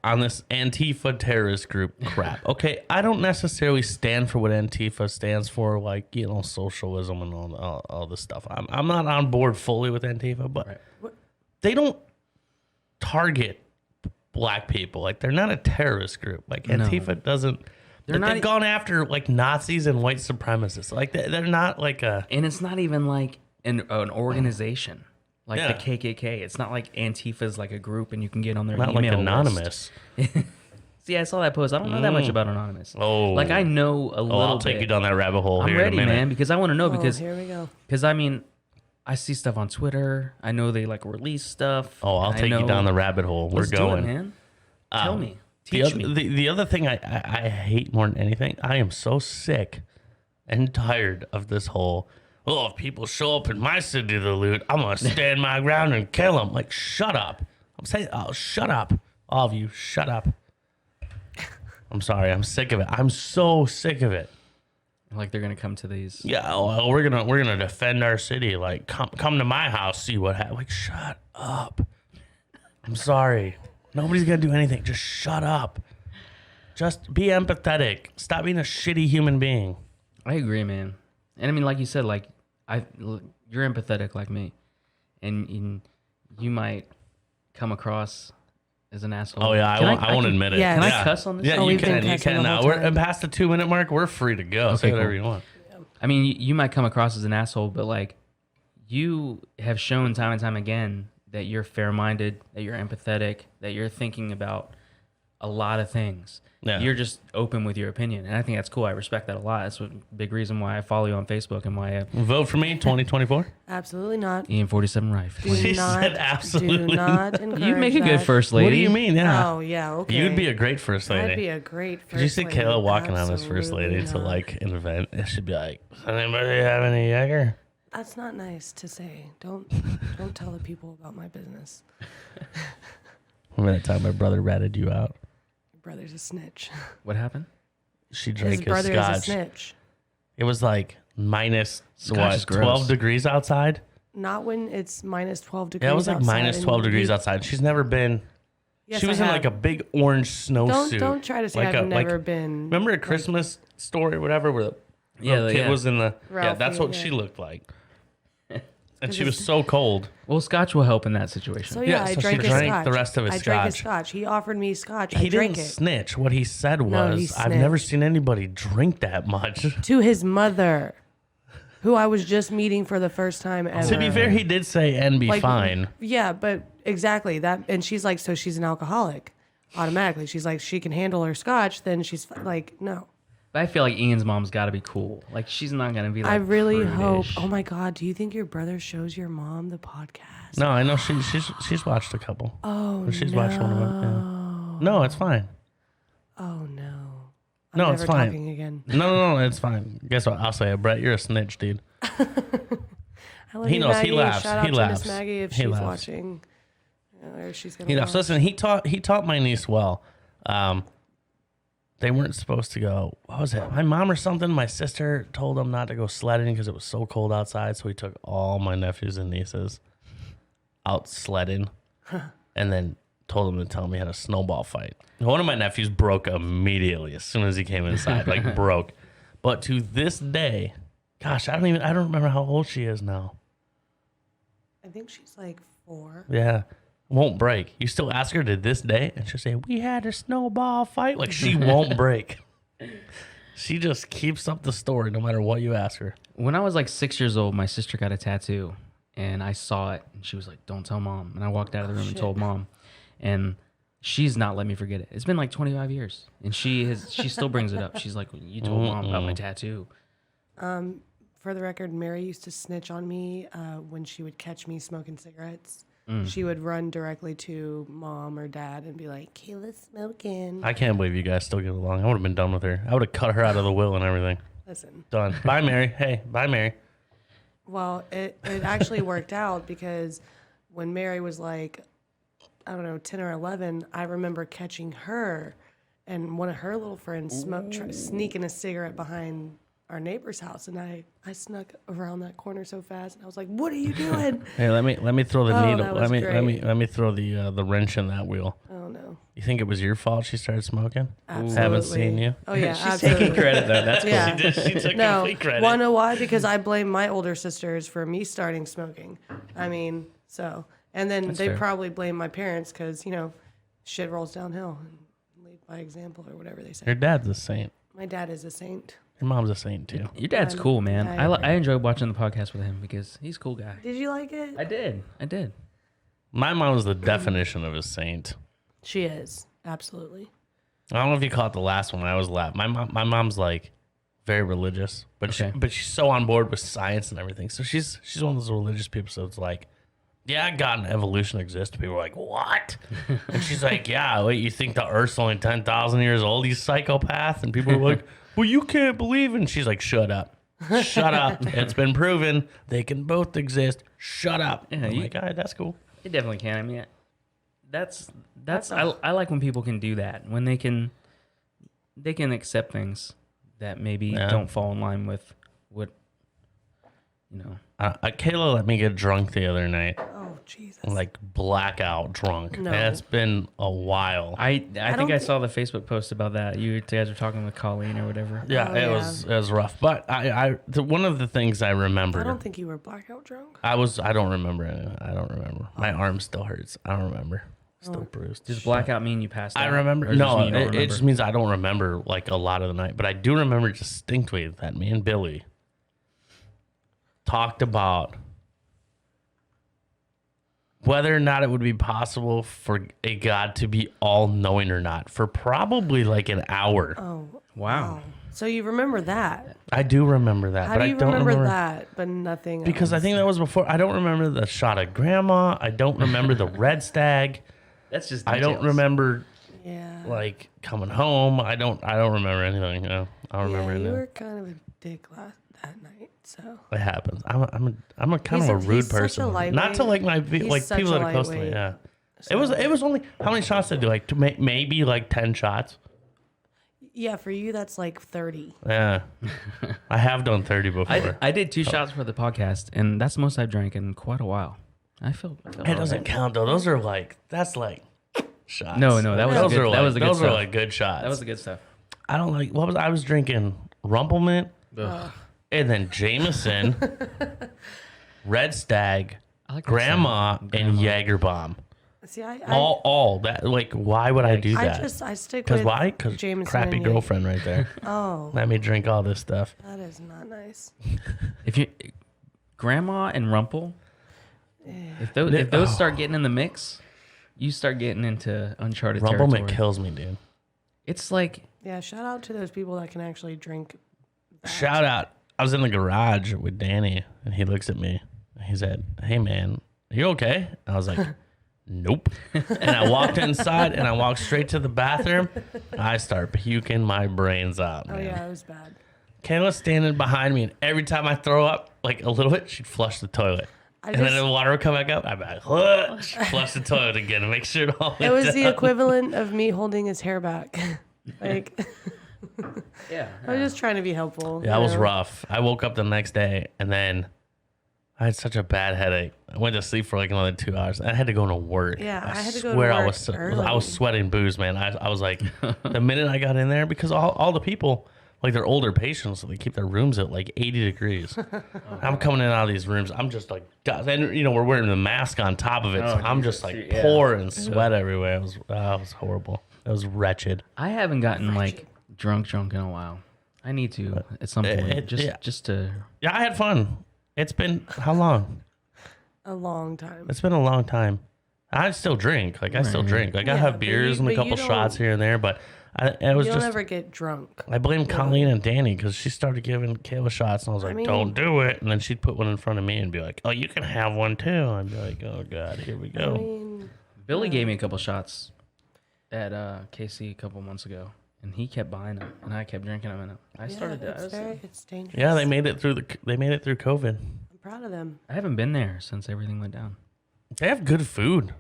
on this Antifa terrorist group crap. Okay, I don't necessarily stand for what Antifa stands for, like, socialism and all this stuff. I'm not on board fully with Antifa, but Right. they don't target black people. Like, they're not a terrorist group. Like, No. Antifa doesn't. They're not They've gone after like Nazis and white supremacists. Like, they're not like a. And it's not even like an organization like Yeah. the KKK. It's not like Antifa's like a group and you can get on their Not email like list. anonymous. See, I saw that post. I don't know that much about Anonymous. Oh. Like, I know a little I'll bit. take you down that rabbit hole I'm here ready, in a minute. man, because I want to know, Oh, because here we go. I mean, I see stuff on Twitter. I know they like release stuff. Oh, I'll I take you know- down the rabbit hole. We're Let's going. do it, man. Tell me. The Teach other, me. the other thing I hate more than anything, I am so sick and tired of this whole, if people show up in my city to loot, I'm going to stand my ground and kill them. Like, shut up. I'm saying, shut up. All of you, shut up. I'm sorry. I'm sick of it. I'm so sick of it. Like, they're gonna come to these. Yeah, we're gonna defend our city. Like, come to my house, see what happens. Like, shut up. I'm sorry. Nobody's gonna do anything. Just shut up. Just be empathetic. Stop being a shitty human being. I agree, man. And I mean, like you said, like you're empathetic like me, and you might come across as an asshole. Oh yeah, I won't admit it. yeah. Can Yeah. I cuss on this? Yeah, Oh, you we've been can. You cussing can the now. whole We're time. and past the 2-minute mark. We're free to go. Say Okay, whatever cool. you want. I mean, you might come across as an asshole, but like, you have shown time and time again that you're fair-minded, that you're empathetic, that you're thinking about a lot of things. Yeah. You're just open with your opinion, and I think that's cool. I respect that a lot. That's a big reason why I follow you on Facebook and why I have Vote for me, 2024. Absolutely not. Ian47 Rife. Do She not, said absolutely do not encourage You'd make a good that. first lady. What do you mean? Yeah, Oh, yeah, okay. you'd be a great first lady. I'd be a great first Did you see lady. Kayla walking on as first lady to Absolutely like an event? It should be like, does anybody have any Jaeger? That's not nice to say. Don't tell the people about my business. Remember that time my brother ratted you out? Your brother's a snitch. What happened? She His drank his brother is a scotch. snitch. It was like minus Scotch is gross. 12 degrees outside. Not when it's minus 12 degrees. Yeah, it was like outside minus and 12 degrees you- outside. She's never been Yes, she was I in have. like a big orange snowsuit. Don't try to say Like I've a- never like- been. Remember A Christmas Story or whatever, where the little kid was in the Ralphie, that's what yeah. she looked like. And 'Cause she was it's- so cold. Well, scotch will help in that situation. So yeah, Yeah, I so she drank his drank scotch. the rest of his I drank his scotch. scotch. He offered me scotch. He I drank didn't it snitch. What he said No, was, he "I've never snitched. seen anybody drink that much." to his mother, who I was just meeting for the first time ever. To be fair, he did say "and be Like, fine." Yeah, but exactly that. And she's like, so she's an alcoholic automatically. She's like, she can handle her scotch. Then she's like, no. But I feel like Ian's mom's got to be cool. Like she's not gonna be like. I really hope. prudish. Oh my God, do you think your brother shows your mom the podcast? No, I know she's watched a couple. Oh She's no. watched one of them. Yeah. No, it's fine. Oh no. I'm No, never it's fine. talking again. No, it's fine. Guess what? I'll say it, Brett. You're a snitch, dude. I love He you, knows. He Maggie. laughs. Shout out He to laughs. Miss Maggie if He she's laughs. watching. Or she's gonna He watch. knows. Listen, he taught my niece well. They weren't supposed to go. What was it? My mom or something. My sister told them not to go sledding because it was so cold outside. So we took all my nephews and nieces out sledding, and then told them to tell me how to snowball fight. One of my nephews broke immediately as soon as he came inside, like broke. But to this day, gosh, I don't remember how old she is now. I think she's like 4. Yeah. Won't break. You still ask her to this day, and she'll say, "We had a snowball fight." Like, she won't break. She just keeps up the story no matter what you ask her. When I was like 6 years old, my sister got a tattoo, and I saw it, and she was like, "Don't tell mom." And I walked out of the room and told mom, and she's not let me forget it. It's been like 25 years, and she still brings it up. She's like, "You told mom about my tattoo." For the record, Mary used to snitch on me when she would catch me smoking cigarettes. She would run directly to mom or dad and be like, "Kayla's smoking." I can't believe you guys still get along. I would have been done with her. I would have cut her out of the will and everything. Listen, Done. Bye, Mary. Hey, bye, Mary. well, it actually worked out because when Mary was like, I don't know, 10 or 11, I remember catching her and one of her little friends sneaking a cigarette behind our neighbor's house, and I snuck around that corner so fast, and I was like, "What are you doing?" Hey, let me throw the Oh, needle. that was Let me throw the wrench in that wheel. Oh no. You think it was your fault she started smoking? Absolutely. Haven't seen you. Oh yeah, She's absolutely. taking credit though. That's cool. Yeah. She took No, complete credit. wanna know why? Because I blame my older sisters for me starting smoking. I mean, so, and then they fair. probably blame my parents because shit rolls downhill and lead by example or whatever they say. Your dad's a saint. My dad is a saint. Your mom's a saint too. Your dad's cool, man. I agree. I enjoy watching the podcast with him because he's a cool guy. Did you like it? I did. My mom's the definition of a saint. She is absolutely. I don't know if you caught the last one. I was laughing. My mom's like very religious, but Okay. but she's so on board with science and everything. So she's one of those religious people. So it's like, yeah, God and evolution exist. People are like, what? And she's like, yeah, wait, you think the Earth's only 10,000 years old? You psychopath. And people are like, well, you can't believe it. And she's like, shut up. Shut up. It's been proven they can both exist. Shut up. Yeah, I'm you- like, all right, that's cool. It definitely can. I mean, I like when people can do that. When they can accept things that maybe Yeah. don't fall in line with what Kayla let me get drunk the other night. Oh Jesus. Like blackout drunk. No. And it's been a while. I think don't I thi- saw the Facebook post about that. You guys were talking with Colleen or whatever. Yeah, Oh, it yeah. was rough. But one of the things I remember. I don't think you were blackout drunk. I don't remember it. I don't remember. My arm still hurts. I don't remember. Still bruised. Does blackout mean you passed out? I remember. Or does it No, mean you don't it remember? just means I don't remember like a lot of the night. But I do remember distinctly that me and Billy talked about whether or not it would be possible for a God to be all-knowing or not for probably like an hour. Oh Wow. So you remember that? I do remember that, How but do I you don't remember that, but nothing because I else? think that was before. I don't remember the shot of Grandma. I don't remember the red stag. That's just. I don't details. remember Yeah. like coming home. I don't remember anything. No, I don't Yeah, remember you anything. were kind of a dick that night, so. It happens. I'm a kind He's of a- a rude he's such a person. lightweight. Not to like my He's like such people a that are close to me. lightweight. Yeah. It was only how many shots did I do? Like maybe like 10 shots. Yeah, for you that's like 30. Yeah. I have done 30 before. I did 2 shots for the podcast, and that's the most I've drank in quite a while. I feel It doesn't count though. Those are like that's like shots. No, that was those good. are That was the good those stuff. are like good shots. That was the good stuff. I don't like I was drinking Rumplemint and then Jameson, Red Stag, I like that Grandma, sound. and Jaeger Bomb. See, All that. Like, why would I do that? I stick Because with why? Because Jameson crappy and girlfriend right there. Oh, Let me drink all this stuff. that is not nice. If you, Grandma and Rumple, if those start getting in the mix, you start getting into uncharted Rumplemint territory. kills me, dude. It's like Yeah, shout out to those people that can actually drink. Shout out. I was in the garage with Danny, and he looks at me. And he said, "Hey, man, are you okay?" I was like, "Nope." And I walked inside, and I walked straight to the bathroom. I start puking my brains out, Oh man. yeah, it was bad. Kayla's standing behind me, and every time I throw up, like a little bit, she'd flush the toilet. And then the water would come back up. I'd be like, "What?" She'd flush the toilet again and make sure it all It went was down. the equivalent of me holding his hair back. Like, yeah. I was just trying to be helpful. Yeah, that you was know? rough. I woke up the next day, and then I had such a bad headache. I went to sleep for like another 2 hours. I had to go to work. Yeah, I had to go to swear I work was early. I was sweating booze, man. I was like, the minute I got in there, because all the people, like they're older patients, so they keep their rooms at like 80 degrees. I'm coming in and out of these rooms. I'm just like, God, and we're wearing the mask on top of it. So I'm just like pouring sweat everywhere. It was horrible. It was wretched. I haven't gotten like drunk in a while. I need to at some point. Just to. Yeah, I had fun. It's been how long? A long time. It's been a long time. I still drink. Like I still drink. Like I Yeah, have but beers you- and a but you couple shots don't- here and there, but it was You don't just. ever get drunk. I blame Colleen and Danny because she started giving Kayla shots, and I was like, mean- "Don't do it." And then she'd put one in front of me and be like, "Oh, you can have one too." I'd be like, "Oh God, here we go." I mean, Billy gave me a couple shots at KC a couple months ago, and he kept buying them, and I kept drinking them. And I started to. it's dangerous. Yeah, they made it through COVID. I'm proud of them. I haven't been there since everything went down. They have good food.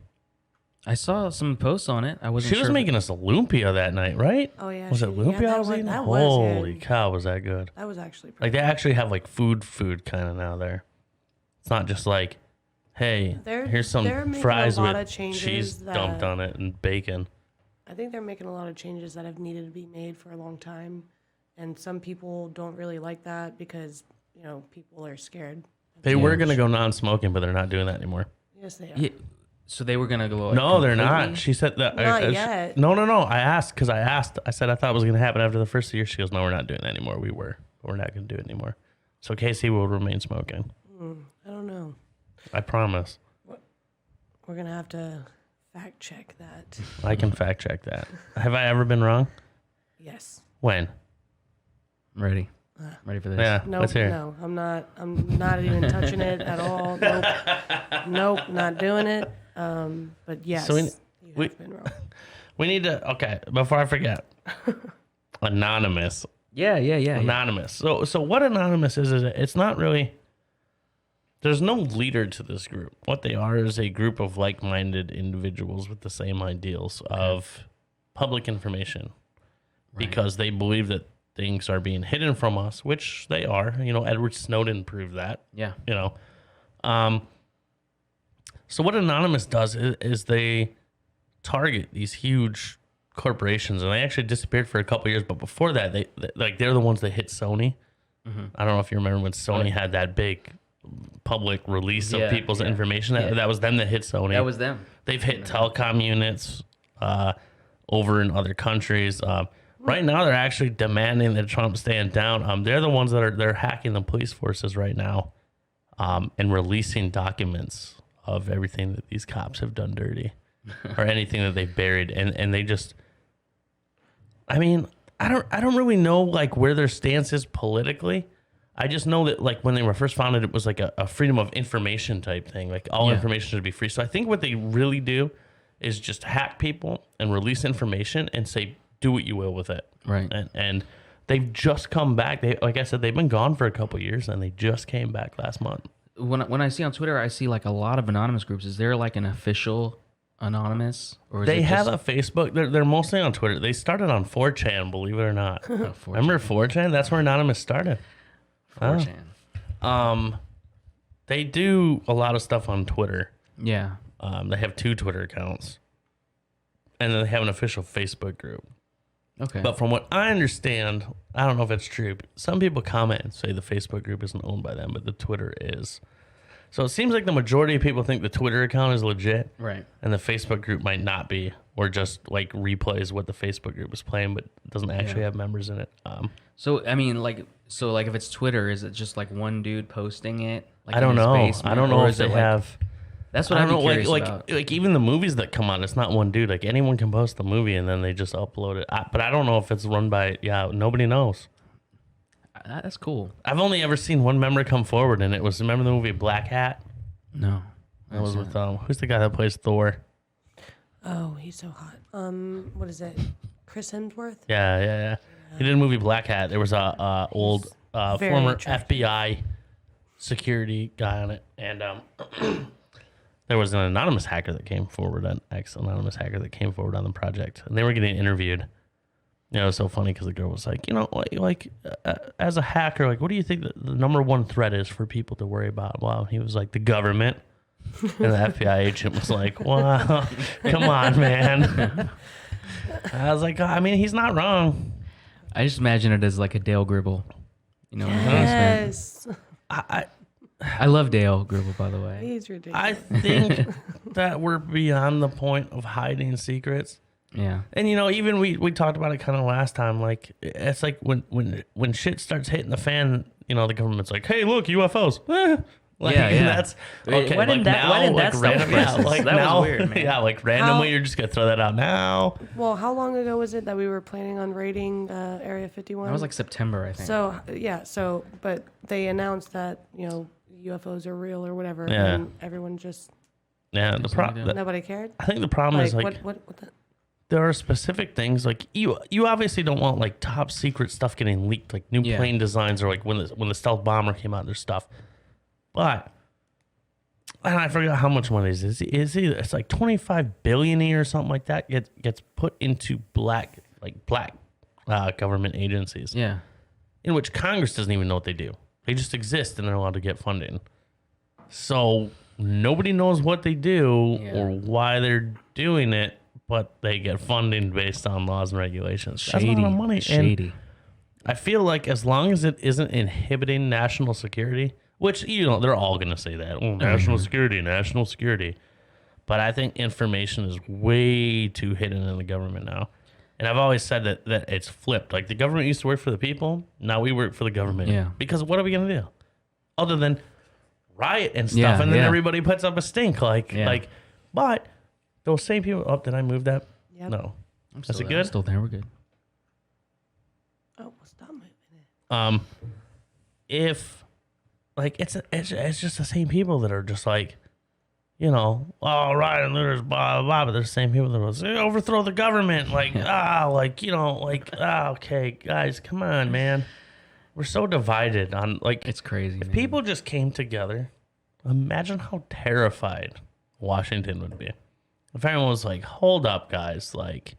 I saw some posts on it. I wasn't. She was sure making us a lumpia that night, right? Oh yeah. Was it lumpia I was eating? That was Holy good. cow, was that good? That was actually Like pretty they actually have like food kind of now there. It's not just like, hey, They're- here's some they're making fries a lot with of changes cheese dumped that- on it and bacon. I think they're making a lot of changes that have needed to be made for a long time, and some people don't really like that because people are scared. They were gonna go non-smoking, but they're not doing that anymore. Yes, they are. Yeah, so they were gonna go. Like, No, they're not. completely? She said that. Not yet. No. I asked because I said I thought it was gonna happen after the first year. She goes, "No, we're not doing that anymore. We're not gonna do it anymore." So Casey will remain smoking. I don't know. I promise. We're gonna have to fact check that. I can fact check that. Have I ever been wrong? Yes. When? I'm ready. Ready for this? Yeah. No, Let's hear it. no, I'm not even touching it at all. Nope, not doing it. But yes, So you we- have been wrong. We need to. Okay, before I forget, Anonymous. Yeah. Anonymous. So what Anonymous is it's not really. There's no leader to this group. What they are is a group of like-minded individuals with the same ideals of public information, because they believe that things are being hidden from us, which they are. Edward Snowden proved that. Yeah. So what Anonymous does is they target these huge corporations, and they actually disappeared for a couple years. But before that, they're the ones that hit Sony. I don't know if you remember when Sony had that big public release of people's information. That was them that hit Sony. That was them. They've hit telecom units over in other countries. Right now, they're actually demanding that Trump stand down. They're the ones that they're hacking the police forces right now, and releasing documents of everything that these cops have done dirty, or anything that they've buried, and they just. I mean, I don't really know like where their stance is politically. I just know that like when they were first founded, it was like a freedom of information type thing. Like all information should be free. So I think what they really do is just hack people and release information and say, do what you will with it. Right. And they've just come back. Like I said, they've been gone for a couple years, and they just came back last month. When I see on Twitter, I see like a lot of anonymous groups. Is there like an official anonymous, or is They it have just a Facebook. They're mostly on Twitter. They started on 4chan, believe it or not. 4chan? Remember 4chan? That's where Anonymous started. 4chan. They do a lot of stuff on Twitter. Yeah. They have 2 Twitter accounts. and then they have an official Facebook group. Okay. But from what I understand, I don't know if it's true. But some people comment and say the Facebook group isn't owned by them, but the Twitter is. So it seems like the majority of people think the Twitter account is legit, right. and the Facebook group might not be, or just like replays what the Facebook group is playing, but doesn't actually have members in it. So I mean, like if it's Twitter, is it just like one dude posting it? Like I don't in his know. basement, I don't know or if is they it, like, have. That's what I I'm don't know. curious Like about. like even the movies that come out, it's not one dude. Like anyone can post the movie and then they just upload it. But I don't know if it's run by. Yeah, nobody knows. That's cool. I've only ever seen one member come forward, and it was, remember the movie Black Hat? No. That was with who's the guy that plays Thor? Oh, he's so hot. What is it? Chris Hemsworth? Yeah. He did a movie Black Hat. There was a old very former attractive. FBI security guy on it, and there was an anonymous hacker that came forward, an ex-anonymous hacker that came forward on the project, and they were getting interviewed. You know, it was so funny because the girl was like, as a hacker, like, what do you think the number one threat is for people to worry about? Wow. He was like, the government. And the FBI agent was like, wow, come on, man. I was like, I mean, he's not wrong. I just imagine it as like a Dale Gribble. You know, Yes. I love Dale Gribble, by the way. He's ridiculous. I think that we're beyond the point of hiding secrets. Yeah. And, you know, even we talked about it kind of last time. Like, it's like when shit starts hitting the fan, you know, the government's like, hey, look, UFOs. Like, Yeah. That's Wait, okay. why Like didn't that stuff random, yeah, persist? like That was now, weird, man. yeah, like randomly, How- you're just gonna throw that out now. Well, how long ago was it that we were planning on raiding Area 51? That was like September, I think. So, but they announced that, you know, UFOs are real or whatever, Yeah. and everyone just, Yeah, Yeah. nobody cared? I think the problem is like what the, there are specific things like you obviously don't want like top secret stuff getting leaked, like new Yeah. plane designs or like when the stealth bomber came out, there's stuff, but. And I forgot how much money it is. It's like 25 billion a year or something like that gets put into black government agencies. Yeah. In which Congress doesn't even know what they do. They just exist and they're allowed to get funding. So nobody knows what they do or why they're doing it, but they get funding based on laws and regulations. That's a lot of money. Shady. And I feel like as long as it isn't inhibiting national security, which, you know, they're all going to say that. Oh, national security. But I think information is way too hidden in the government now. And I've always said that it's flipped. Like, the government used to work for the people. Now we work for the government. Yeah. Because what are we going to do? Other than riot and stuff. Yeah, and then yeah. everybody puts up a stink. But those same people. Oh, did I move that? Yep. No. I'm Is it there. good? I'm still there. We're good. oh, well, stop moving it. If like it's just the same people that are just like, you know, all right, and there's blah blah blah, but they're the same people that was overthrow the government, like okay, guys, come on, man, we're so divided on like It's crazy. if man. people just came together, imagine how terrified Washington would be if everyone was like, hold up, guys, like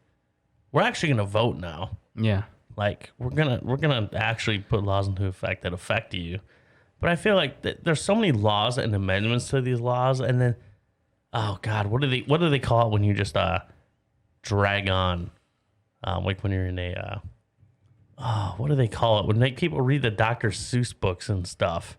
we're actually gonna vote now. Yeah. Like we're gonna actually put laws into effect that affect you. But I feel like there's so many laws and amendments to these laws, and then, oh God, what do they call it when you just drag on, like when you're in a, what do they call it when people read the Dr. Seuss books and stuff,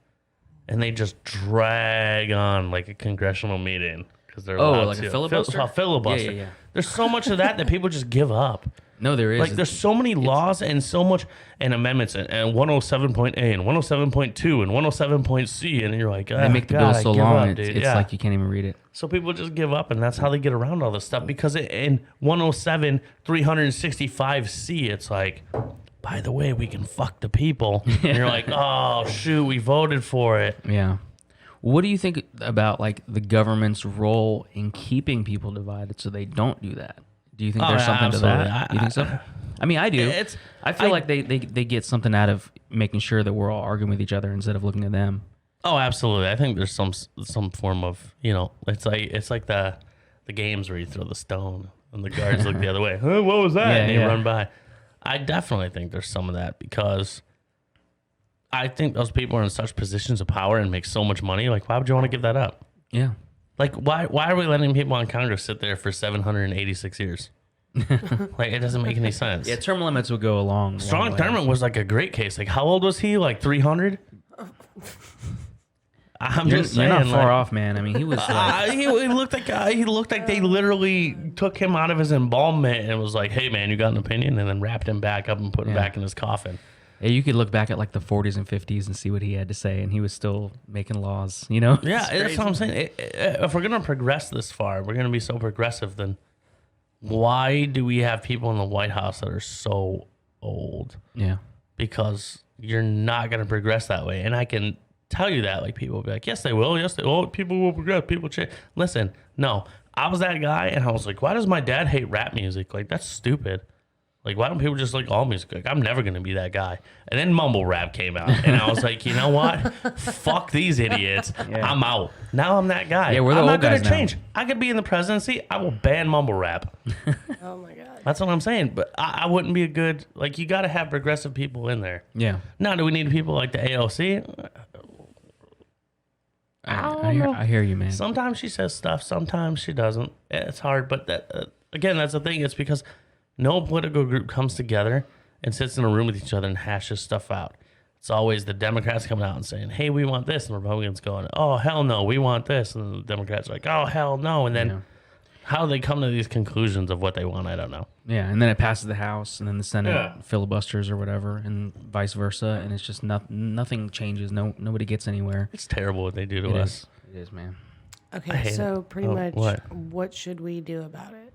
and they just drag on like a congressional meeting because they're allowed like to. a filibuster? Filibuster. Yeah. There's so much of that people just give up. No, there is. Like there's so many laws and so much and amendments and 107.A and 107.2 and 107.C and you're like, they make the bill so long, it's like you can't even read it. So people just give up, and that's how they get around all this stuff because in 107 365C it's like, by the way, we can fuck the people. And you're like, oh shoot, we voted for it. Yeah. What do you think about like the government's role in keeping people divided so they don't do that? Do you think there's something absolutely. to that? You think so? I mean, I do. I feel like they get something out of making sure that we're all arguing with each other instead of looking at them. Oh, absolutely. I think there's some form of, you know, it's like the games where you throw the stone and the guards look the other way. Huh, what was that? Yeah, and they yeah. run by. I definitely think there's some of that because I think those people are in such positions of power and make so much money. Like, why would you want to give that up? Yeah. Like, why are we letting people on Congress sit there for 786 years? Like, it doesn't make any sense. Yeah, term limits would go along. Strong Thurman was like a great case. Like, how old was he? Like 300? I'm just saying, you're not far like, off, man. I mean, he was like, he looked like they literally took him out of his embalmment and was like, "Hey, man, you got an opinion?" And then wrapped him back up and put him back in his coffin. yeah, you could look back at like the 40s and 50s and see what he had to say, and he was still making laws. You know? Yeah, It's that's what I'm saying. If we're gonna progress this far, we're gonna be so progressive. Then why do we have people in the White House that are so old? Yeah. Because you're not gonna progress that way, and I can tell you that. Like, people will be like, yes, they will. Yes, they will. People will progress. People change. Listen, no, I was that guy, and I was like, why does my dad hate rap music? Like, that's stupid. Like, why don't people just like all music? Like, I'm never going to be that guy. And then mumble rap came out, and I was like, you know what? Fuck these idiots. Yeah. I'm out. Now I'm that guy. Yeah, we're the I'm old not going guys to now. change. I could be in the presidency. I will ban mumble rap. Oh my god. That's what I'm saying. But I wouldn't be a good, like, you got to have progressive people in there. Yeah. Now, do we need people like the AOC? I hear you, man. Sometimes she says stuff, sometimes she doesn't. It's hard, but again, that's the thing. It's because no political group comes together and sits in a room with each other and hashes stuff out. It's always the Democrats coming out and saying, "Hey, we want this," and the Republicans going, "Oh, hell no, we want this," and the Democrats are like, "Oh, hell no," and then Yeah. how they come to these conclusions of what they want, I don't know. Yeah, and then it passes the House, and then the Senate Yeah. filibusters or whatever, and vice versa, and it's just nothing changes. Nobody gets anywhere. It's terrible what they do to It us. is. It is, man. I Okay, hate so it. pretty Oh, much, what? what should we do about it?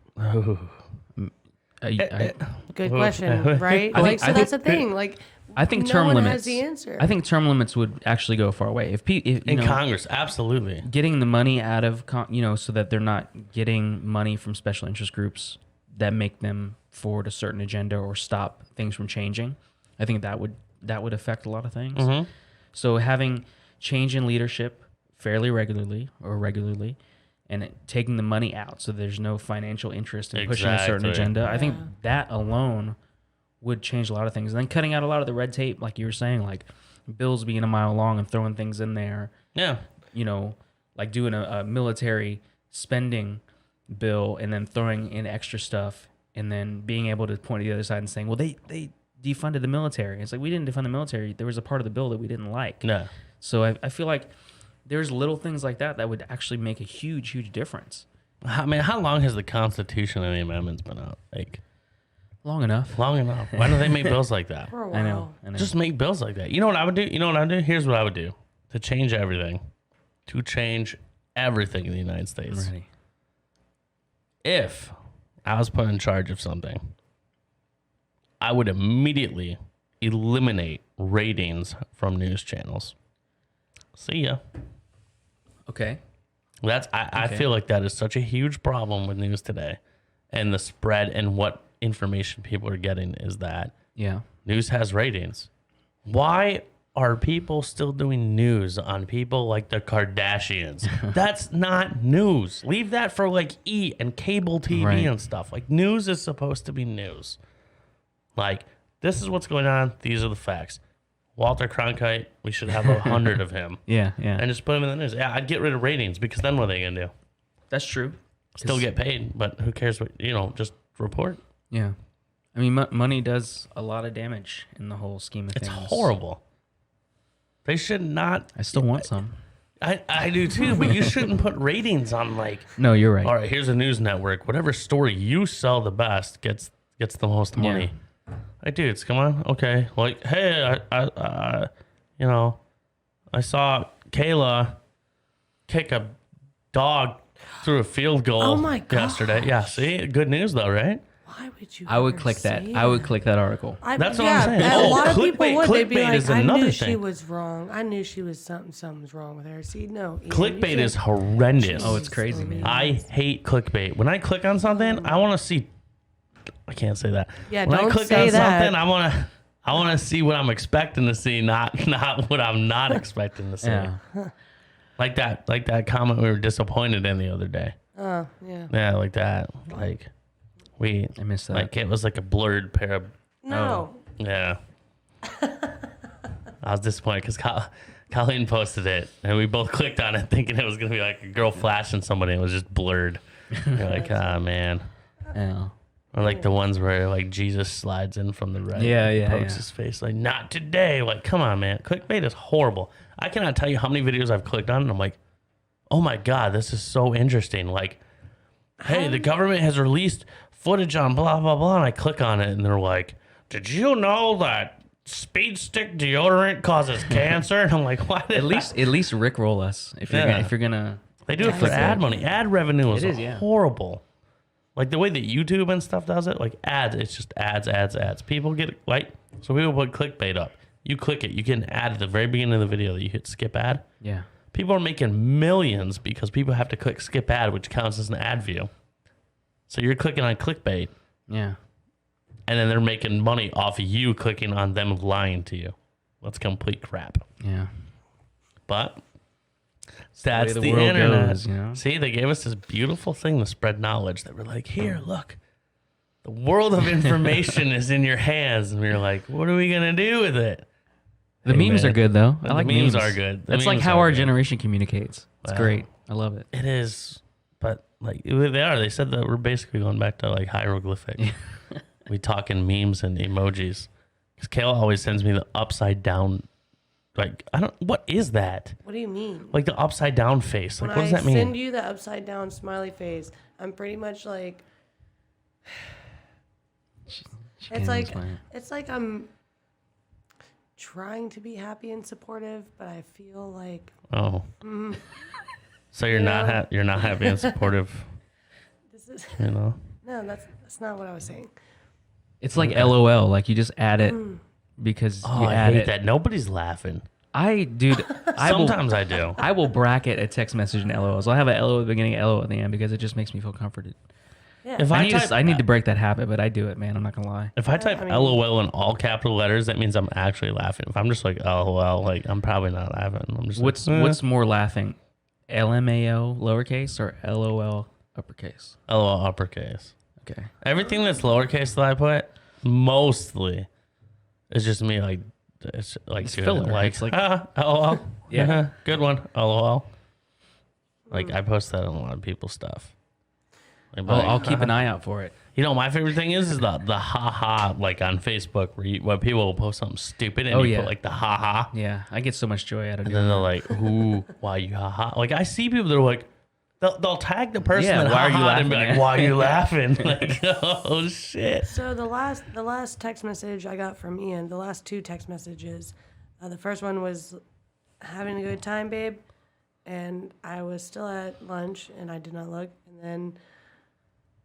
Good Well, question, right? I Like, think- so I that's think- the thing. Like, I think no term one limits has the answer. I think term limits would actually go a far way. If you In know, Congress, absolutely. getting the money out of so that they're not getting money from special interest groups that make them forward a certain agenda or stop things from changing. I think that would affect a lot of things. Mm-hmm. So having change in leadership fairly regularly, and taking the money out so there's no financial interest in pushing a certain Exactly. agenda. I think Yeah. that alone would change a lot of things. And then cutting out a lot of the red tape, like you were saying, like bills being a mile long and throwing things in there, Yeah. like doing a military spending bill and then throwing in extra stuff and then being able to point to the other side and saying, well, they defunded the military. It's like, we didn't defund the military. There was a part of the bill that we didn't like. No. So I feel like there's little things like that would actually make a huge, huge difference. I mean, how long has the Constitution and the amendments been out? Like, Long enough. long enough. Why do they make bills like that? for a while. I know. Just make bills like that. You know what I would do? Here's what I would do to change everything. To change everything in the United I'm States. ready. If I was put in charge of something, I would immediately eliminate ratings from news channels. See ya. Okay. I Okay. feel like that is such a huge problem with news today. And the spread and what information people are getting is that Yeah. news has ratings. Why are people still doing news on people like the Kardashians? That's not news. Leave that for like E! And cable TV Right. and stuff. Like, news is supposed to be news. Like, this is what's going on. These are the facts. Walter Cronkite, we should have 100 of him. Yeah. Yeah. And just put him in the news. Yeah, I'd get rid of ratings because then what are they going to do? That's true. Still get paid, but who cares what, just report. Yeah. I mean, money does a lot of damage in the whole scheme of It's things. horrible. They should not. I still want some. I do too, but you shouldn't put ratings on like, No, you're right. all right, here's a news network. Whatever story you sell the best gets the most money. Hey, dudes, come on. Okay. Like, hey, I saw Kayla kick a dog through a field goal Oh my yesterday. Yeah, see? Good news though, right? Why would you? I would ever click that. say I would click that article. That's what I'm saying. A Oh, lot of people clickbait- would. They'd be clickbait like, is I another knew she thing. was wrong. I knew she was something's wrong with her. See, no. Ian, you Clickbait is should- horrendous. Oh, it's crazy, man. I hate clickbait. When I click on something, I want to see. I can't say that. Yeah, when don't I click say on that. something, I want to see what I'm expecting to see, not what I'm not expecting to see. Yeah. Like that comment we were disappointed in the other day. Oh, yeah. Yeah, like that. Like we I missed that. like it was like a blurred pair of No. yeah. I was disappointed because Colleen posted it, and we both clicked on it thinking it was gonna be like a girl flashing somebody. And it was just blurred. You're like, ah, man. Yeah. Or like the ones where like Jesus slides in from the right. Yeah, pokes his face like, not today. Like, come on, man. Clickbait is horrible. I cannot tell you how many videos I've clicked on and I'm like, oh my God, this is so interesting. Like, hey, the government has released footage on blah, blah, blah. And I click on it and they're like, did you know that speed stick deodorant causes cancer? And I'm like, what? At least rickroll us if you're gonna. They do it for ad money. Ad revenue is It is, horrible. Like the way that YouTube and stuff does it, like ads, it's just ads. People get like, so people put clickbait up. You click it, you get an ad at the very beginning of the video that you hit skip ad. Yeah. People are making millions because people have to click skip ad, which counts as an ad view. So you're clicking on clickbait. Yeah. And then they're making money off of you clicking on them lying to you. That's complete crap. Yeah. But that's the world internet. goes, you know? See, they gave us this beautiful thing to spread knowledge that we're like, here, look. The world of information is in your hands. And we were like, what are we going to do with it? The memes are good, though. I like memes. Are good. That's like how our generation communicates. It's great. I love it. It is. But like they are. They said that we're basically going back to like hieroglyphic. We talk in memes and emojis. Because Kayla always sends me the upside down. Like, what is that? What do you mean? Like the upside down face. Like, When what does that mean? I send you the upside down smiley face, I'm pretty much like, it's like I'm trying to be happy and supportive, but I feel like, so you're not you're not happy and supportive. this is No, that's not what I was saying. It's like LOL. Like you just add it because you I add hate it. that. Nobody's laughing. Sometimes I do. I will bracket a text message in LOL. So I have a LOL at the beginning, LOL at the end because it just makes me feel comforted. Yeah. If I need to break that habit, but I do it, man. I'm not gonna lie. If I type LOL in all capital letters, that means I'm actually laughing. If I'm just like LOL, like I'm probably not laughing. I'm just What's more laughing, LMAO lowercase or LOL uppercase? LOL uppercase. Okay. Everything that's lowercase that I put mostly is just me like it's like It's doing filler. it like It's like- LOL. Yeah. Good one. LOL. Like I post that on a lot of people's stuff. Like, I'll keep an eye out for it. You know, my favorite thing is the haha like on Facebook where people will post something stupid and you put like the haha. Yeah, I get so much joy out of And it. then they're like, ooh, why you haha? Like I see people that are like, they'll tag the person Yeah, that why are you ha-ha'd and be laughing like, at? why are you laughing? Like, oh shit. So the last text message I got from Ian, the last two text messages, the first one was having a good time, babe, and I was still at lunch and I did not look, and then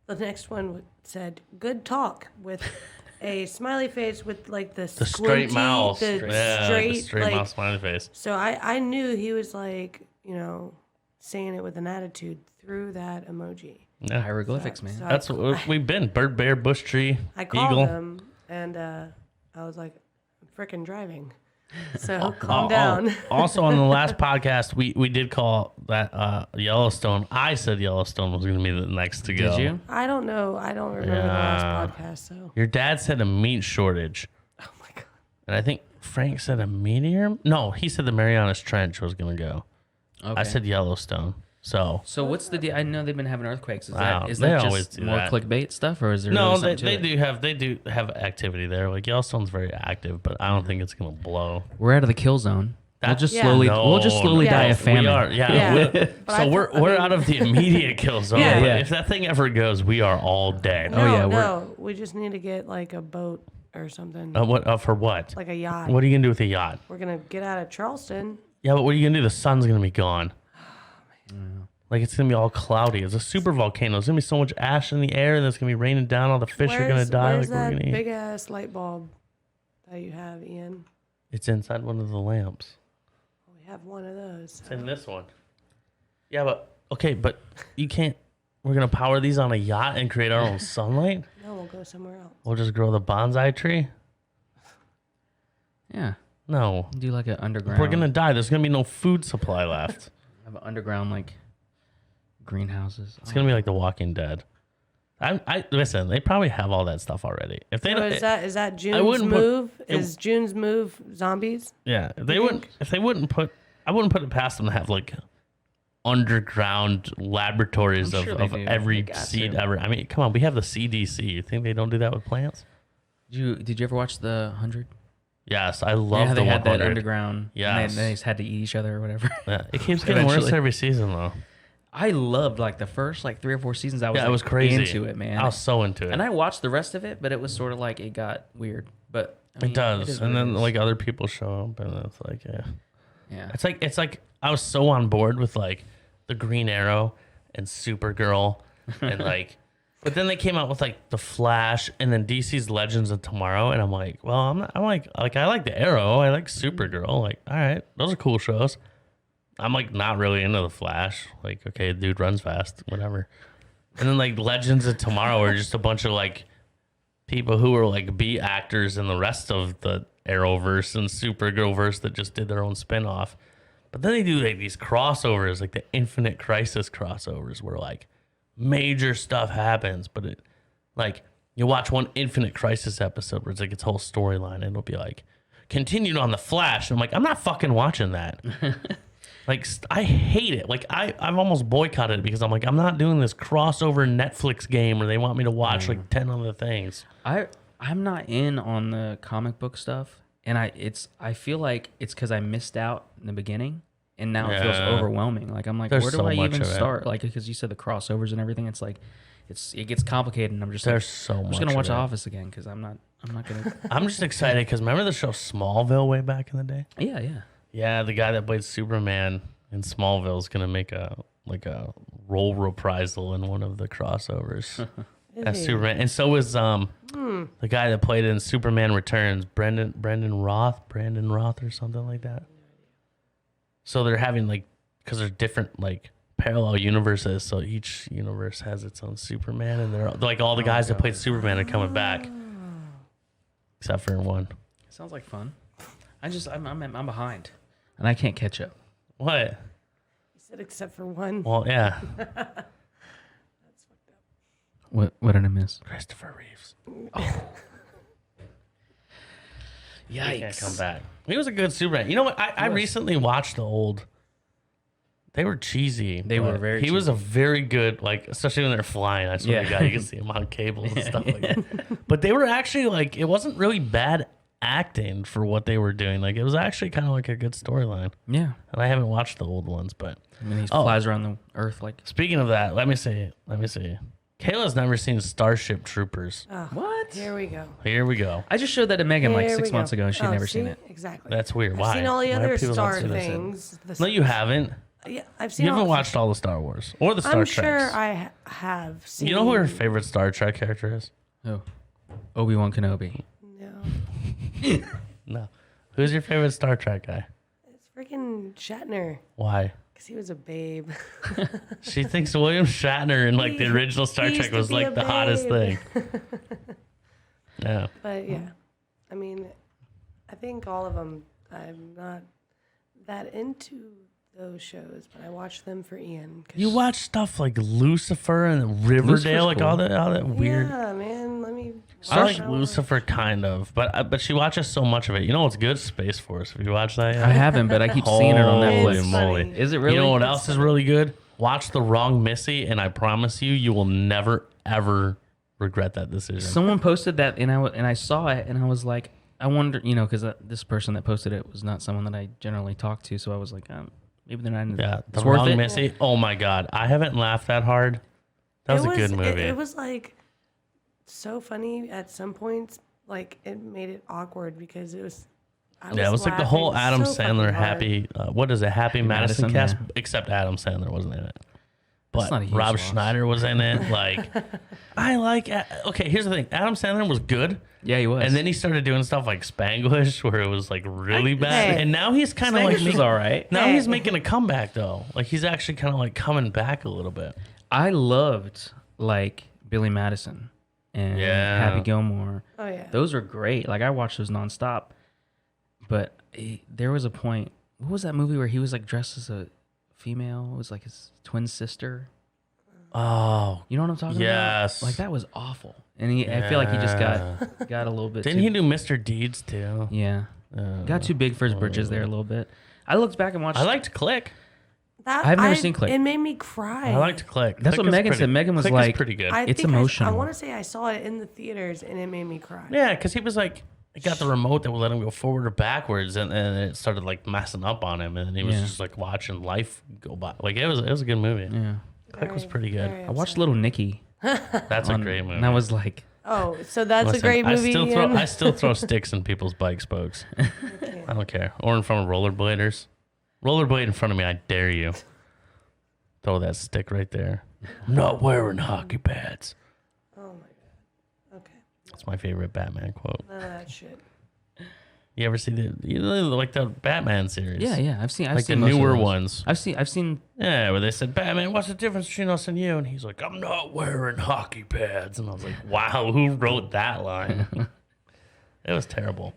the next one said good talk with a smiley face with like the straight mouth, straight mouth like, smiley face. so I knew he was like, saying it with an attitude through that emoji. Yeah. Hieroglyphics, man. So That's what we've been. Bird, bear, bush tree, I called eagle. him and I was like, I'm freaking driving. So calm down. Also on the last podcast, we did call that Yellowstone. I said Yellowstone was going to be the next to go. Did you? I don't know. I don't remember the last podcast. So. Your dad said a meat shortage. Oh my god. And I think Frank said a meteor. No, he said the Marianas Trench was going to go. Okay. I said Yellowstone. So what's the deal? I know they've been having earthquakes. Is Wow, that they always just do more that. clickbait stuff, or is there no, really they something to it? do have activity there. Like Yellowstone's very active, but I don't think it's going to blow. We're out of the kill zone. We'll just Yeah. slowly No, die of famine. We are, yeah. Yeah. So I we're out of the immediate kill zone. Yeah, but yeah. If that thing ever goes, we are all dead. No, yeah, no. We just need to get like a boat or something, For what? like a yacht. What are you gonna do with a yacht? We're gonna get out of Charleston. Yeah, but what are you gonna do? The sun's gonna be gone. Like it's gonna be all cloudy. It's a super volcano. There's gonna be so much ash in the air, and it's gonna be raining down. All the fish are gonna die. Where's Like we're that gonna eat. big ass light bulb that you have, Ian? It's inside one of the lamps. We have one of those. It's in this one. Yeah, but but you can't. We're gonna power these on a yacht and create our own sunlight. No, we'll go somewhere else. We'll just grow the bonsai tree. Yeah. No, Do like an underground. we're gonna die. There's gonna be no food supply left. have an underground like greenhouses. It's gonna be like The Walking Dead. I listen. They probably have all that stuff already. If they So don't, is that June's wouldn't put- move? Is June's move zombies? yeah, if they wouldn't put. I wouldn't put it past them to have like underground laboratories I'm sure of they do. every They got seed to. ever. I mean, come on, we have the CDC. You think they don't do that with plants? Did you ever watch the 100? Yes, I love Yeah, the they had 100. that underground. Yes. And they just had to eat each other or whatever. Yeah, it keeps getting worse Eventually. every season, though. I loved like the first like 3 or 4 seasons. I was Yeah, like, it was crazy. into it, man. I was so into it. And I watched the rest of it, but it was sort of like it got weird. But I mean, it does, is and what it then is. like other people show up, and it's like, yeah, yeah, it's like I was so on board with like the Green Arrow and Supergirl, and like, but then they came out with like the Flash, and then DC's Legends of Tomorrow, and I'm like, well, I'm like I like the Arrow, I like Supergirl, like, all right, those are cool shows. I'm like not really into the Flash, like, okay, dude runs fast, whatever. And then like Legends of Tomorrow are just a bunch of like people who were like B actors in the rest of the Arrowverse and Supergirlverse that just did their own spinoff. But then they do like these crossovers, like the Infinite Crisis crossovers, where like major stuff happens, but it like you watch one Infinite Crisis episode where it's like its whole storyline, and it'll be like continued on the Flash. And I'm like, I'm not fucking watching that. Like, I hate it. Like, I've almost boycotted it because I'm like, I'm not doing this crossover Netflix game where they want me to watch like 10 other things. I'm not in on the comic book stuff, and I feel like it's because I missed out in the beginning, and now it feels Yeah. overwhelming. Like I'm like, There's where do so I much even of it. start? Like because you said the crossovers and everything, it's like it gets complicated, and I'm just There's like, so I'm much. just gonna watch of The it. Office again because I'm not gonna. I'm just excited because remember the show Smallville way back in the day? yeah. Yeah, the guy that played Superman in Smallville is gonna make a role reprisal in one of the crossovers as Superman, and so is the guy that played in Superman Returns, Brandon Roth or something like that. So they're having like because there's different like parallel universes, so each universe has its own Superman, and they're like all the guys that played Superman are coming back, except for one. Sounds like fun. I'm behind, and I can't catch up. What? You said except for one. Well, yeah, What did I miss? Christopher Reeves. He Yikes! can't come back. He was a good Superman. You know what? I recently watched the old. They were cheesy. They were but very He was a very good, like, especially when they're flying. I swear to Yeah. God, you can see him on cable and stuff like that. But they were actually, like, it wasn't really bad acting for what they were doing. Like, it was actually kind of like a good storyline. Yeah. And I haven't watched the old ones, but I mean, he flies around the earth like speaking of that, let me see. Kayla's never seen Starship Troopers. what? Here we go. Here we go. I just showed that to Megan like Here 6 we go. months ago, and she'd Oh, never see? seen it. Exactly. That's weird. I've Why? seen all the Why other have people not Star seen this? things. No, you haven't. Yeah, I've seen. You haven't all, watched all the Star Wars or the Star I'm Treks. sure I have seen. You know who her favorite Star Trek character is? Oh, Obi-Wan Kenobi. No, No. Who's your favorite Star Trek guy? it's freaking Shatner Why? because he was a babe. She thinks William Shatner in like the He- original Star he used Trek to was be like a the hottest thing. babe. Yeah. But yeah, I mean, I think all of them. I'm not that into those shows, but I watch them for Ian. 'cause- You watch stuff like Lucifer and Riverdale, like cool. all that weird. Yeah, man. Let me. I like watch Lucifer kind of, but she watches so much of it. You know what's good? Space Force. Have you watched that yet? I haven't, but I keep seeing it on Holy Netflix. moly. Is it really? You know what else is really good? Watch The Wrong Missy, and I promise you, you will never ever regret that decision. Someone posted that, and I saw it, and I was like, I wonder, because this person that posted it was not someone that I generally talk to, so I was like, maybe they're not. Yeah, The it's worth Wrong it. Missy. Oh my God, I haven't laughed that hard. That was a good movie. It was like so funny at some points. Like it made it awkward because it was. Yeah, it was like the whole laughing Adam so fucking Sandler hard. happy. What is it? Happy Madison Madison, cast, except Adam Sandler wasn't in it. But not a huge Rob loss. Schneider was in it. Like, I like. Okay, here's the thing. Adam Sandler was good, Yeah, he was. and then he started doing stuff like Spanglish, where it was like really bad. hey, And now he's kind of like Spanglish was all right. Now Hey. he's making a comeback though. Like he's actually kind of like coming back a little bit. I loved like Billy Madison and Yeah. Happy Gilmore. Oh yeah. Those are great. Like I watched those nonstop. But there was a point. What was that movie where he was like dressed as a female? It was like his twin sister. Oh, You know what I'm talking Yes. about? Like that was awful. And I feel like he just got a little bit. didn't too, he do Mr. Deeds too? Yeah. Got too big for his britches there a little bit. I looked back and watched. I liked Click. I've never seen Click. It made me cry. I liked Click. That's Click what is Megan pretty- said. Megan was Click like, is pretty good. It's think emotional. I want to say I saw it in the theaters and it made me cry. Yeah, because he was like, he got the remote that would let him go forward or backwards, and it started like messing up on him, and then he was just like watching life go by. Like it was a good movie. Yeah. Click was pretty good. very I watched Little Nicky. That's a great movie. And I was like, Oh, so that's Listen, a great movie. I still throw sticks in people's bike spokes. I don't care. Or in front of rollerbladers. Rollerblade in front of me, I dare you. Throw that stick right there. I'm not wearing hockey pads. Oh my god. Okay. That's my favorite Batman quote. None of that shit. You ever see the Batman series? yeah. I've seen Like the most of newer those. ones. I've seen. Yeah, where they said, Batman, what's the difference between us and you? And he's like, I'm not wearing hockey pads. And I was like, wow, who wrote that line? It was terrible.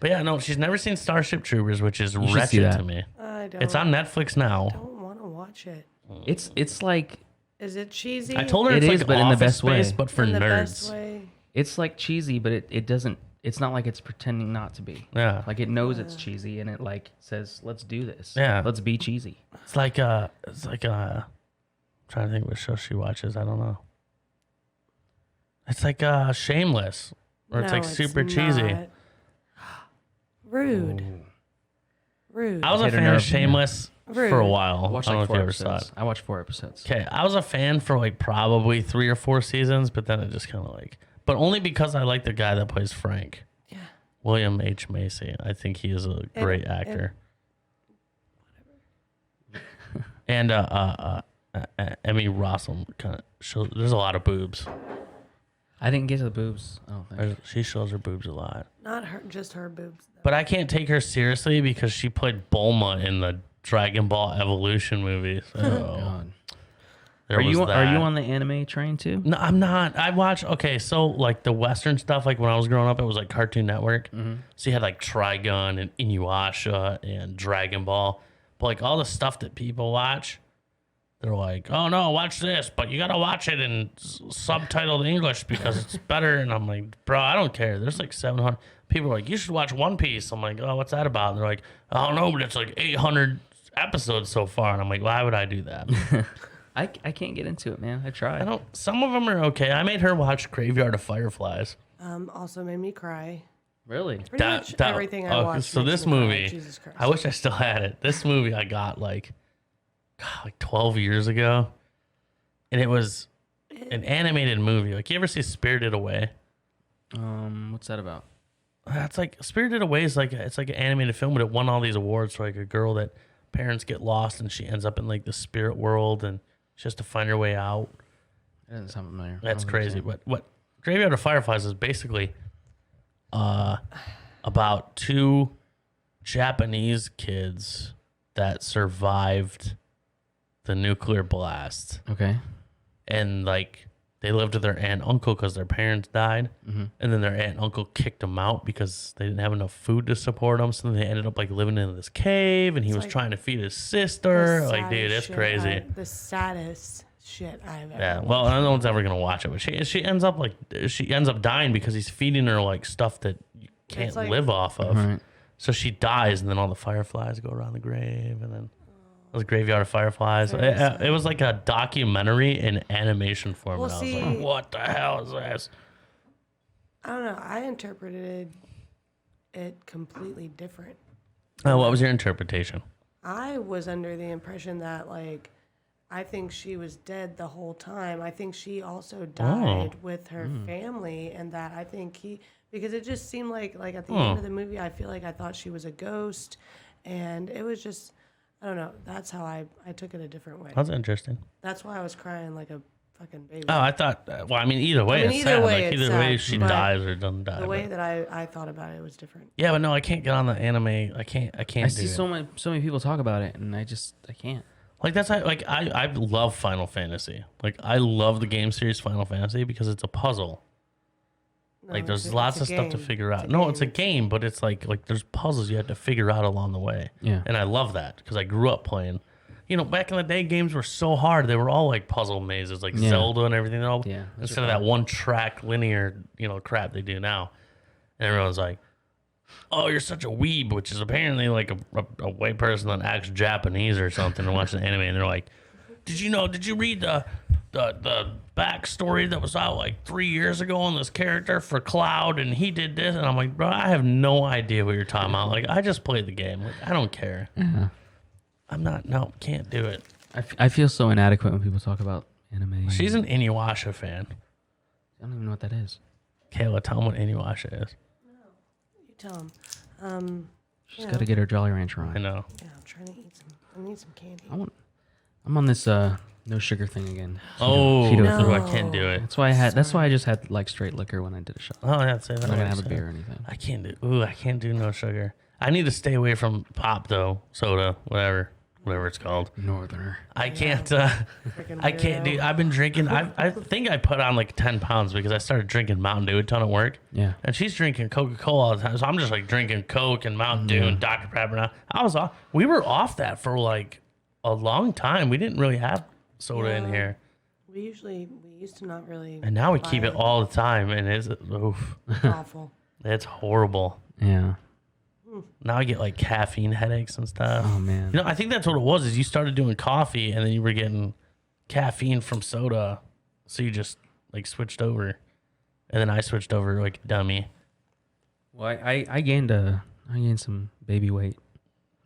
But yeah, no, she's never seen Starship Troopers, which is should see wretched that. to me. I don't. It's on Netflix now. don't want to watch it. It's like Is it cheesy? I told her It it's is, like but in the Office best way. Space, but for in the best nerds. way. it's like cheesy, but it doesn't. It's not like it's pretending not to be. Yeah. Like it knows it's cheesy, and it like says, "Let's do this. Yeah. Let's be cheesy." It's like I'm trying to think what show she watches. I don't know. It's like Shameless, or it's No, like super cheesy. not. Rude. Rude. I was a Hit a fan of nerve. Shameless for a Rude. while. I watched I don't know like if 4 you ever saw episodes. it. I watched 4 episodes. Okay, I was a fan for like probably 3 or 4 seasons, but then it just kind of like, but only because I like the guy that plays Frank. Yeah. William H. Macy. I think he is a great actor. And Emmy Rossum kind of shows. There's a lot of boobs. I didn't get to the boobs. I don't think. She shows her boobs a lot. Not her, just her boobs. But I can't take her seriously because she played Bulma in the Dragon Ball Evolution movie. So God. there Are was you that. on the anime train too? No, I'm not. I watch. Okay, so like the Western stuff, like when I was growing up, it was like Cartoon Network. So you had like Trigun and Inuyasha and Dragon Ball. But like all the stuff that people watch, they're like, oh no, watch this, but you gotta watch it in subtitled English because it's better. And I'm like, bro, I don't care. There's like 700 people are like, you should watch One Piece. I'm like, oh, what's that about? And they're like, I don't know, but it's like 800 episodes so far. And I'm like, why would I do that? I can't get into it, man. I tried. I don't. Some of them are okay. I made her watch Graveyard of Fireflies. Also made me cry. Really? Pretty much everything I watched. So makes this me cry. movie, Jesus Christ. I wish I still had it. This movie I got like 12 years ago, and it was an animated movie. Like, you ever see Spirited Away? What's that about? That's like Spirited Away is like it's like an animated film, but it won all these awards for like a girl that parents get lost and she ends up in like the spirit world and she has to find her way out. It doesn't sound familiar. That's I don't think crazy. so. But what Graveyard of Fireflies is basically about 2 Japanese kids that survived the nuclear blast. Okay. And like they lived with their aunt and uncle because their parents died. Mm-hmm. And then their aunt and uncle kicked them out because they didn't have enough food to support them. So then they ended up like living in this cave and he was like trying to feed his sister. The Like, dude, it's saddest shit crazy. the saddest shit I've ever Yeah, watched. well, no one's ever gonna watch it, but she ends up dying because he's feeding her like stuff that you can't It's like- live off of. Right. So she dies, and then all the fireflies go around the grave, and then it was Graveyard of Fireflies. Very It was like a documentary in animation form. Well, and I was see- like, what the hell is this? I don't know. I interpreted it completely different. What was your interpretation? I was under the impression that, like, I think she was dead the whole time. I think she also died with her family, and that I think because it just seemed like at the end of the movie, I feel like I thought she was a ghost, and it was just, I don't know. That's how I took it a different way. That's interesting. That's why I was crying like a fucking baby. Oh, I thought. Well, I mean, either way, I mean, it's either sad. way, Like, it's either way, sad, she but dies or doesn't die. The way but- that I thought about it was different. yeah, but no, I can't get on the anime. I can't. I do see it. so many people talk about it, and I can't. Like that's how, like I love Final Fantasy. Like I love the game series Final Fantasy because it's a puzzle. No, Like there's it's lots a of stuff to game. figure It's out. a No, it's a game. game, but it's like there's puzzles you have to figure out along the way. Yeah. And I love that because I grew up playing. You know, back in the day, games were so hard. They were all like puzzle mazes, like Yeah. Zelda and everything. They're all, Yeah, those instead are of that fun. one track linear, crap they do now. And everyone's like, oh, you're such a weeb, which is apparently like a white person that acts Japanese or something and watching anime, and they're like, did you read the backstory that was out like 3 years ago on this character for Cloud, and he did this? And I'm like, bro, I have no idea what you're talking about. Like, I just played the game. Like, I don't care. Yeah. Can't do it. I feel so inadequate when people talk about anime. She's an Inuyasha fan. I don't even know what that is. Kayla, tell him what Inuyasha is. You tell him. She's got to get her Jolly Rancher on. I know. Yeah, I'm trying to eat some. I need some candy. I'm on this no sugar thing again. Oh, keto no. thing. I can't do it. That's why I just had like straight liquor when I did a shot. Oh, yeah, say I'm that. not gonna have a beer or anything. I can't do no sugar. I need to stay away from pop though, soda, whatever it's called. Northerner. I can't. Freaking I can't do. weirdo. I've been drinking. I think I put on like 10 pounds because I started drinking Mountain Dew a ton at work. Yeah. And she's drinking Coca-Cola all the time, so I'm just like drinking Coke and Mountain Dew and Dr. Pepper now. We were off that for like a long time. We didn't really have soda in here, We used to not really. and now we buy keep it all the time, and it's awful. it's horrible. Yeah. Now I get like caffeine headaches and stuff. Oh man. You know, I think that's what it was. Is you started doing coffee, and then you were getting caffeine from soda, so you just like switched over, and then I switched over like a dummy. Well, I gained some baby weight.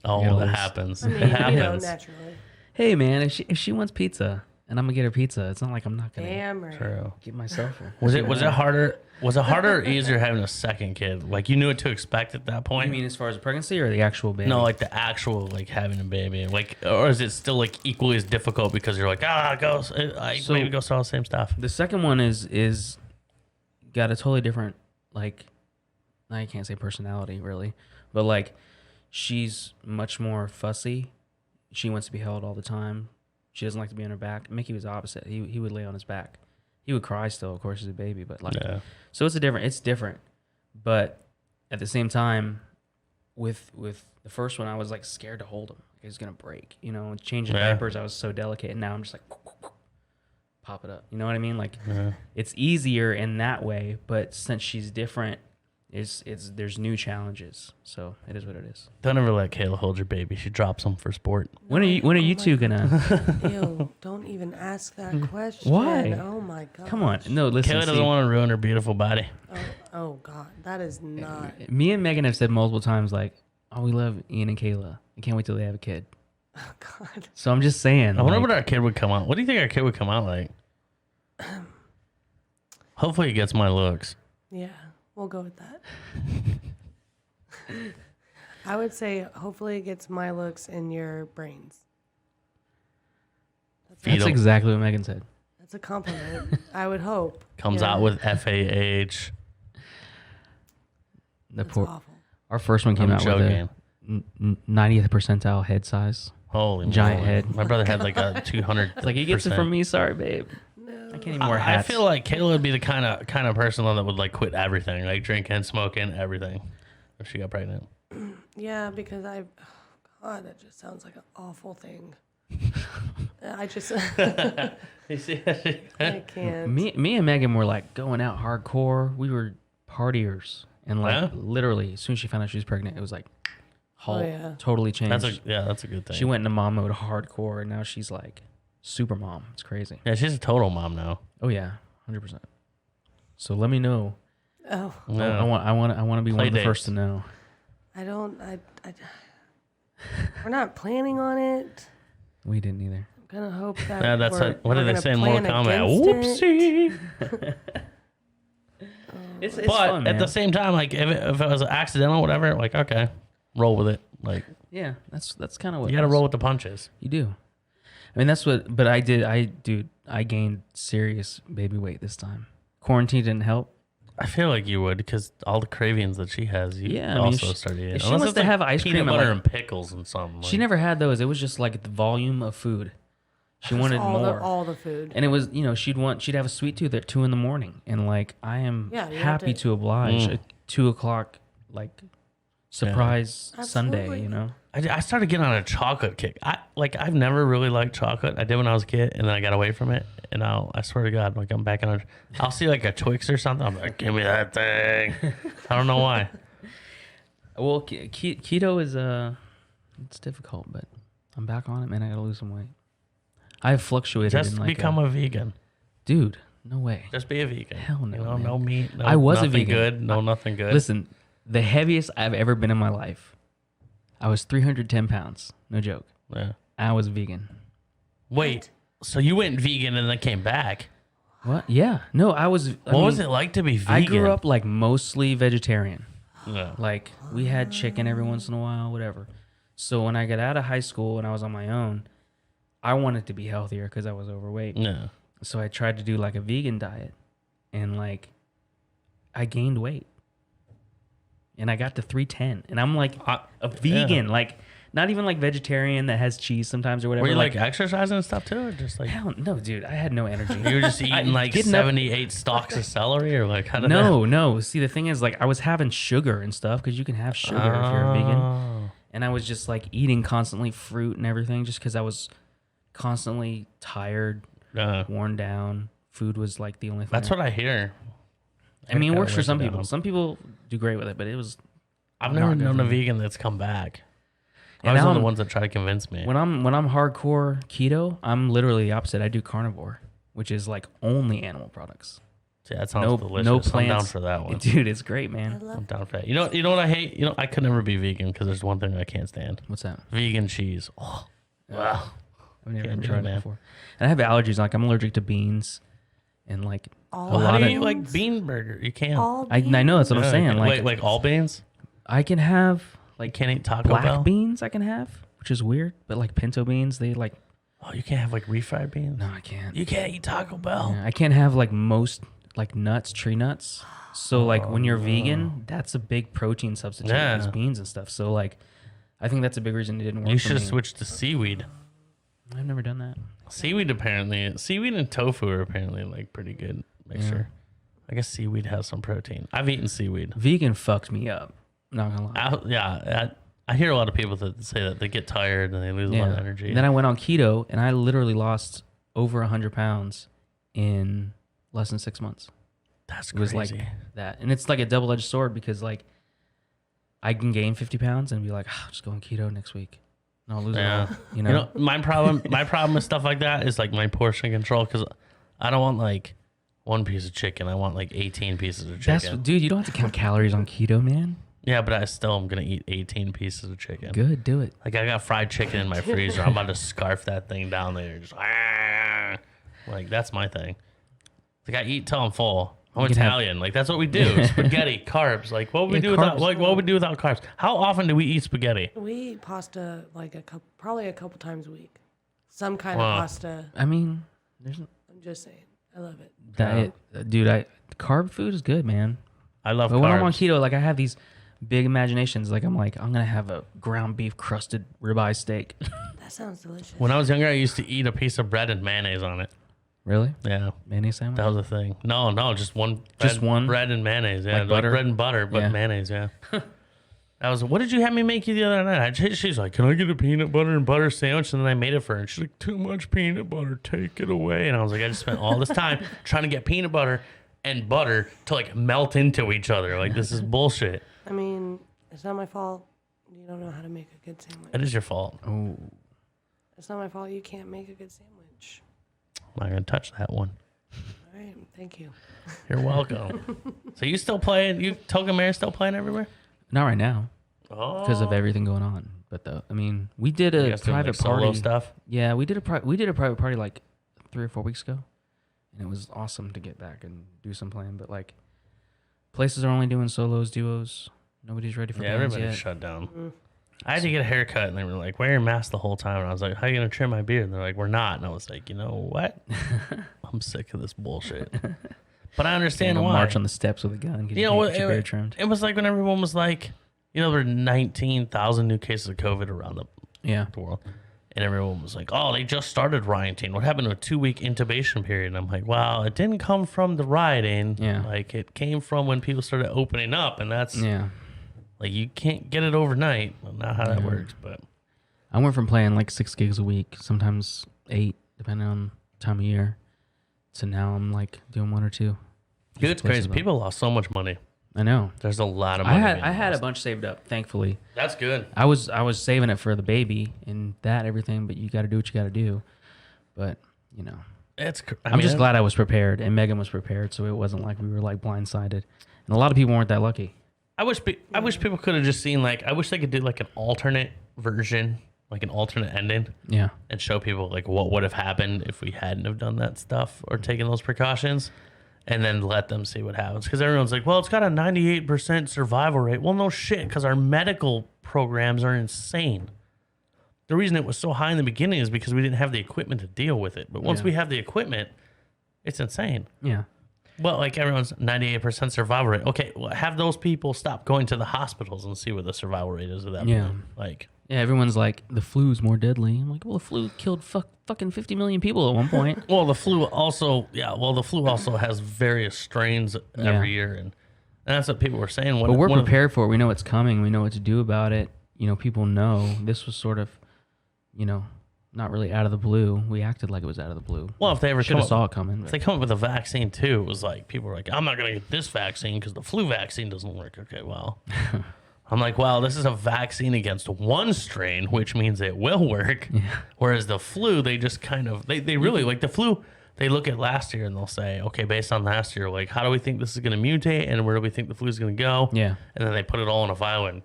Oh, Yeah, that there's- happens. I mean, It happens. naturally. Hey man, if she wants pizza and I'm gonna get her pizza, it's not like I'm not gonna Damn right. True. get myself. Was it harder? Was it harder or easier having a second kid? Like you knew what to expect at that point. You mean as far as a pregnancy or the actual baby? No, like the actual like having a baby. Like, or is it still like equally as difficult because you're like maybe go sell the same stuff. The second one is got a totally different, like, I can't say personality really, but like she's much more fussy. She wants to be held all the time. She doesn't like to be on her back. Mickey was the opposite. He would lay on his back. He would cry still, of course, as a baby, but like, so it's different. But at the same time, with the first one, I was like scared to hold him. Like, he was gonna break, you know. Changing diapers, I was so delicate, and now I'm just like pop it up. You know what I mean? Like, it's easier in that way, but since she's different, there's new challenges. So it is what it is. Don't ever let Kayla hold your baby. She drops them for sport. When are you two gonna? Ew, don't even ask that question. Why? Oh my god. Come on, no, listen. Kayla doesn't want to ruin her beautiful body. Oh god, that is not. Me and Megan have said multiple times, like, "Oh, we love Ian and Kayla. I can't wait till they have a kid." Oh god. So I'm just saying. I wonder like, what our kid would come out. What do you think our kid would come out like? Hopefully, he gets my looks. Yeah, we'll go with that. I would say hopefully it gets my looks in your brains. That's exactly what Megan said. That's a compliment. I would hope. Comes Yeah. out with FAH. That's awful. Our first one came I'm out joking. with a 90th percentile head size. Holy Giant moly. head. My brother had like a 200. It's like, he gets it from me. Sorry, babe. I can't even wear I hats. feel like Kayla would be the kind of person that would like quit everything, like drinking, smoking, everything, if she got pregnant. Yeah, because oh god, that just sounds like an awful thing. I just I can't. Me and Megan were like going out hardcore. We were partiers, and like literally, as soon as she found out she was pregnant, it was like, totally changed. That's a good thing. She went into mom mode hardcore, and now she's like super mom. It's crazy. Yeah, she's a total mom now. Oh yeah, 100%. So let me know. Oh, No. I want to be one of the first to know. I don't. We're not planning on it. We didn't either. I'm gonna hope that. Yeah, that's we're, what we're did they gonna say in Mortal plan Kombat? against it. Whoopsie. It's But fun, man. at the same time, like if it was accidental, whatever, like okay, roll with it. Like Yeah, that's kind of what you got to roll with the punches. You do. I mean, that's what. But I did. I gained serious baby weight this time. Quarantine didn't help. I feel like you would because all the cravings that she has, you Yeah, I mean, also she- started eating. if she Unless wants it's to have ice peanut cream at, butter like- and pickles and something. She like- never had those. It was just like the volume of food. She wanted more. All the food. And it was, she'd have a sweet tooth at 2 a.m. And like, I am Yeah, you have happy to oblige a 2 o'clock, like, surprise Sunday, Absolutely. I started getting on a chocolate kick. I've never really liked chocolate. I did when I was a kid, and then I got away from it. And now I swear to God, like I'm back on. I'll see like a Twix or something. I'm like, give me that thing. I don't know why. Well, keto is it's difficult, but I'm back on it, man. I gotta lose some weight. I have fluctuated. Just in like become a vegan. dude. No way. Just be a vegan. Hell no, You know, man. no meat. No, I was a nothing vegan. Good. No, nothing good. Listen, the heaviest I've ever been in my life, I was 310 pounds. No joke. Yeah. I was vegan. Wait. So you went vegan and then came back? What? Yeah. No, I was. What was it like to be vegan? I grew up like mostly vegetarian. Yeah. Like we had chicken every once in a while, whatever. So when I got out of high school and I was on my own, I wanted to be healthier because I was overweight. Yeah. So I tried to do like a vegan diet, and like I gained weight, and I got to 310, and I'm like a vegan, like not even like vegetarian that has cheese sometimes or whatever. Were you like exercising and stuff too, or just like hell no, dude, I had no energy. you were just eating like getting up- 78 stalks of celery, or like how did No. See, the thing is, like, I was having sugar and stuff because you can have sugar if you're a vegan. Oh. And I was just like eating constantly fruit and everything just because I was constantly tired, worn down. Food was like the only thing. That's what I hear. I mean, it kinda works for wears some it people. down. Some people do great with it, but it was. I've not never good known for a me. vegan that's come back. And I was now one of the I'm- ones that try to convince me. When I'm hardcore keto, I'm literally the opposite. I do carnivore, which is like only animal products. See, that sounds No, delicious. no I'm plants. down for that one. Dude, it's great, I man. love I'm down for that. You know what I hate? You know, I could never be vegan because there's one thing I can't stand: What's that? vegan cheese. Oh, wow. I've never Can't even do tried it, that man. before. And I have allergies. Like I'm allergic to beans, and like all a lot How do of you like bean burger? You can't. all I know that's what I'm Yeah, saying. Like, Like all beans? I can have Like like can't eat Taco black Bell? beans. I can have, which is weird. But like pinto beans, they like Oh, you can't have like refried beans? no, I can't. You can't eat Taco Bell. Yeah, I can't have like most like nuts, tree nuts. So like when you're vegan, that's a big protein substitute. Yeah. Those beans and stuff. So like, I think that's a big reason it didn't work. You for should me. switch to seaweed. I've never done that. Seaweed and tofu are apparently like pretty good mixture. I guess seaweed has some protein. I've eaten seaweed. Vegan fucks me up. Not gonna lie. I hear a lot of people that say that they get tired and they lose a lot of energy. And then I went on keto and I literally lost over 100 pounds in less than 6 months. That's It was crazy. like that. And it's like a double-edged sword because like I can gain 50 pounds and be like, I'll just go on keto next week. And I'll lose it all. You know? my problem with stuff like that is like my portion control because I don't want like one piece of chicken. I want like 18 pieces of chicken. Dude, you don't have to count calories on keto, man. Yeah, but I still am gonna eat 18 pieces of chicken. Good, do it. Like I got fried chicken in my freezer. I'm about to scarf that thing down there. Just like that's my thing. Like I eat till I'm full. I'm You can have- Italian. Like that's what we do. Spaghetti, carbs. Like what would we Yeah, do without carbs. like what would we do without carbs? How often do we eat spaghetti? We eat pasta like probably a couple times a week. Some kind Wow. of pasta. I mean, there's I'm just saying. I love it. diet. Dude, carb food is good, man. I love But when I'm on carbs. keto, like I have these big imaginations. Like I'm gonna have a ground beef crusted ribeye steak. That sounds delicious. When I was younger, I used to eat a piece of bread and mayonnaise on it. Really? Yeah, Mayonnaise sandwich? that was a thing. No, just one. Just one? bread and mayonnaise. Yeah, Like like butter? bread and butter, but Yeah. mayonnaise. Yeah. That was. What did you have me make you the other night? She's like, "Can I get a peanut butter and butter sandwich?" And then I made it for her. And she's like, "Too much peanut butter. Take it away." And I was like, "I just spent all this time trying to get peanut butter and butter to like melt into each other. Like this is bullshit." I mean, it's not my fault. You don't know how to make a good sandwich. It is your fault. Oh, It's not my fault. You can't make a good sandwich. I'm not gonna touch that one. All right. Thank you. You're welcome. So you still playing? You Token Mayor still playing everywhere? not right now Oh, because of everything going on. But I mean, we did You a guys doing, private like, solo party. stuff. Yeah, we did a private party like 3 or 4 weeks ago, and it was awesome to get back and do some playing. But like, places are only doing solos, duos. Nobody's ready for Yeah, bands everybody's yet. shut down. I had to get a haircut, and they were like, "Wear your mask the whole time." And I was like, "How are you gonna trim my beard?" And they're like, "We're not." And I was like, "You know what? I'm sick of this bullshit." But I understand Go why. march on the steps with a gun. Get You your, know, get your beard trimmed. it was like when everyone was like, you know, there were 19,000 new cases of COVID around Yeah. the world. And everyone was like, "Oh, they just started rioting. What happened to a 2-week intubation period?" And I'm like, "Well, it didn't come from the rioting. Yeah. Like it came from when people started opening up, and that's Yeah. like you can't get it overnight. Well, not how that works, but I went from playing like 6 gigs a week, sometimes 8, depending on time of year, to now I'm like doing 1 or 2. dude, it's places crazy. though. People lost so much money. I know. There's a lot of money. I had a bunch saved up, thankfully. That's good. I was saving it for the baby and everything, but you got to do what you got to do. But I'm just glad I was prepared and Megan was prepared, so it wasn't like we were like blindsided. And a lot of people weren't that lucky. I wish people could have just seen I wish they could do like an alternate version, like an alternate ending. Yeah. And show people like what would have happened if we hadn't have done that stuff or taken those precautions. And then let them see what happens. Because everyone's like, well, it's got a 98% survival rate. Well, no shit, because our medical programs are insane. The reason it was so high in the beginning is because we didn't have the equipment to deal with it. But once we have the equipment, it's insane. Yeah. Well, like everyone's 98% survival rate. Okay, well, have those people stop going to the hospitals and see what the survival rate is at that point. Yeah, everyone's like, the flu's more deadly. I'm like, well, the flu killed fucking 50 million people at one point. Well, the flu also has various strains every year. And that's what people were saying. But we're prepared for it. We know it's coming. We know what to do about it. People know this was sort of, not really out of the blue. We acted like it was out of the blue. Well, if they ever saw it coming. If they come up with a vaccine too, it was like, people were like, I'm not going to get this vaccine because the flu vaccine doesn't work. Okay, well... I'm like, well, this is a vaccine against one strain, which means it will work. Yeah. Whereas the flu, they just kind of, they really, like the flu, they look at last year and they'll say, okay, based on last year, like, how do we think this is going to mutate and where do we think the flu is going to go? Yeah. And then they put it all in a vial and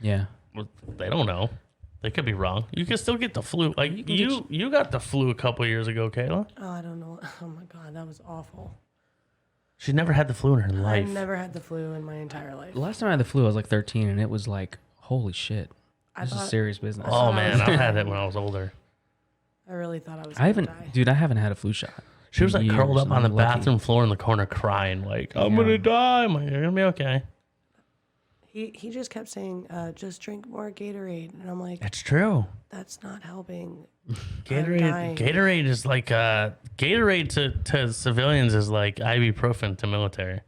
they don't know. They could be wrong. You can still get the flu. Like, you got the flu a couple years ago, Kayla. Oh, I don't know. Oh, my God. That was awful. She never had the flu in her life. I never had the flu in my entire life. The last time I had the flu, I was like 13, and it was like, holy shit. This is serious business. Oh, man. I've had it when I was older. I really thought I was going to die. Dude, I haven't had a flu shot. She was like curled up on the bathroom floor in the corner crying, like, I'm going to die. I'm like, you're going to be okay. He just kept saying, just drink more Gatorade. And I'm like, it's true. That's not helping. Gatorade is like Gatorade to civilians is like ibuprofen to military.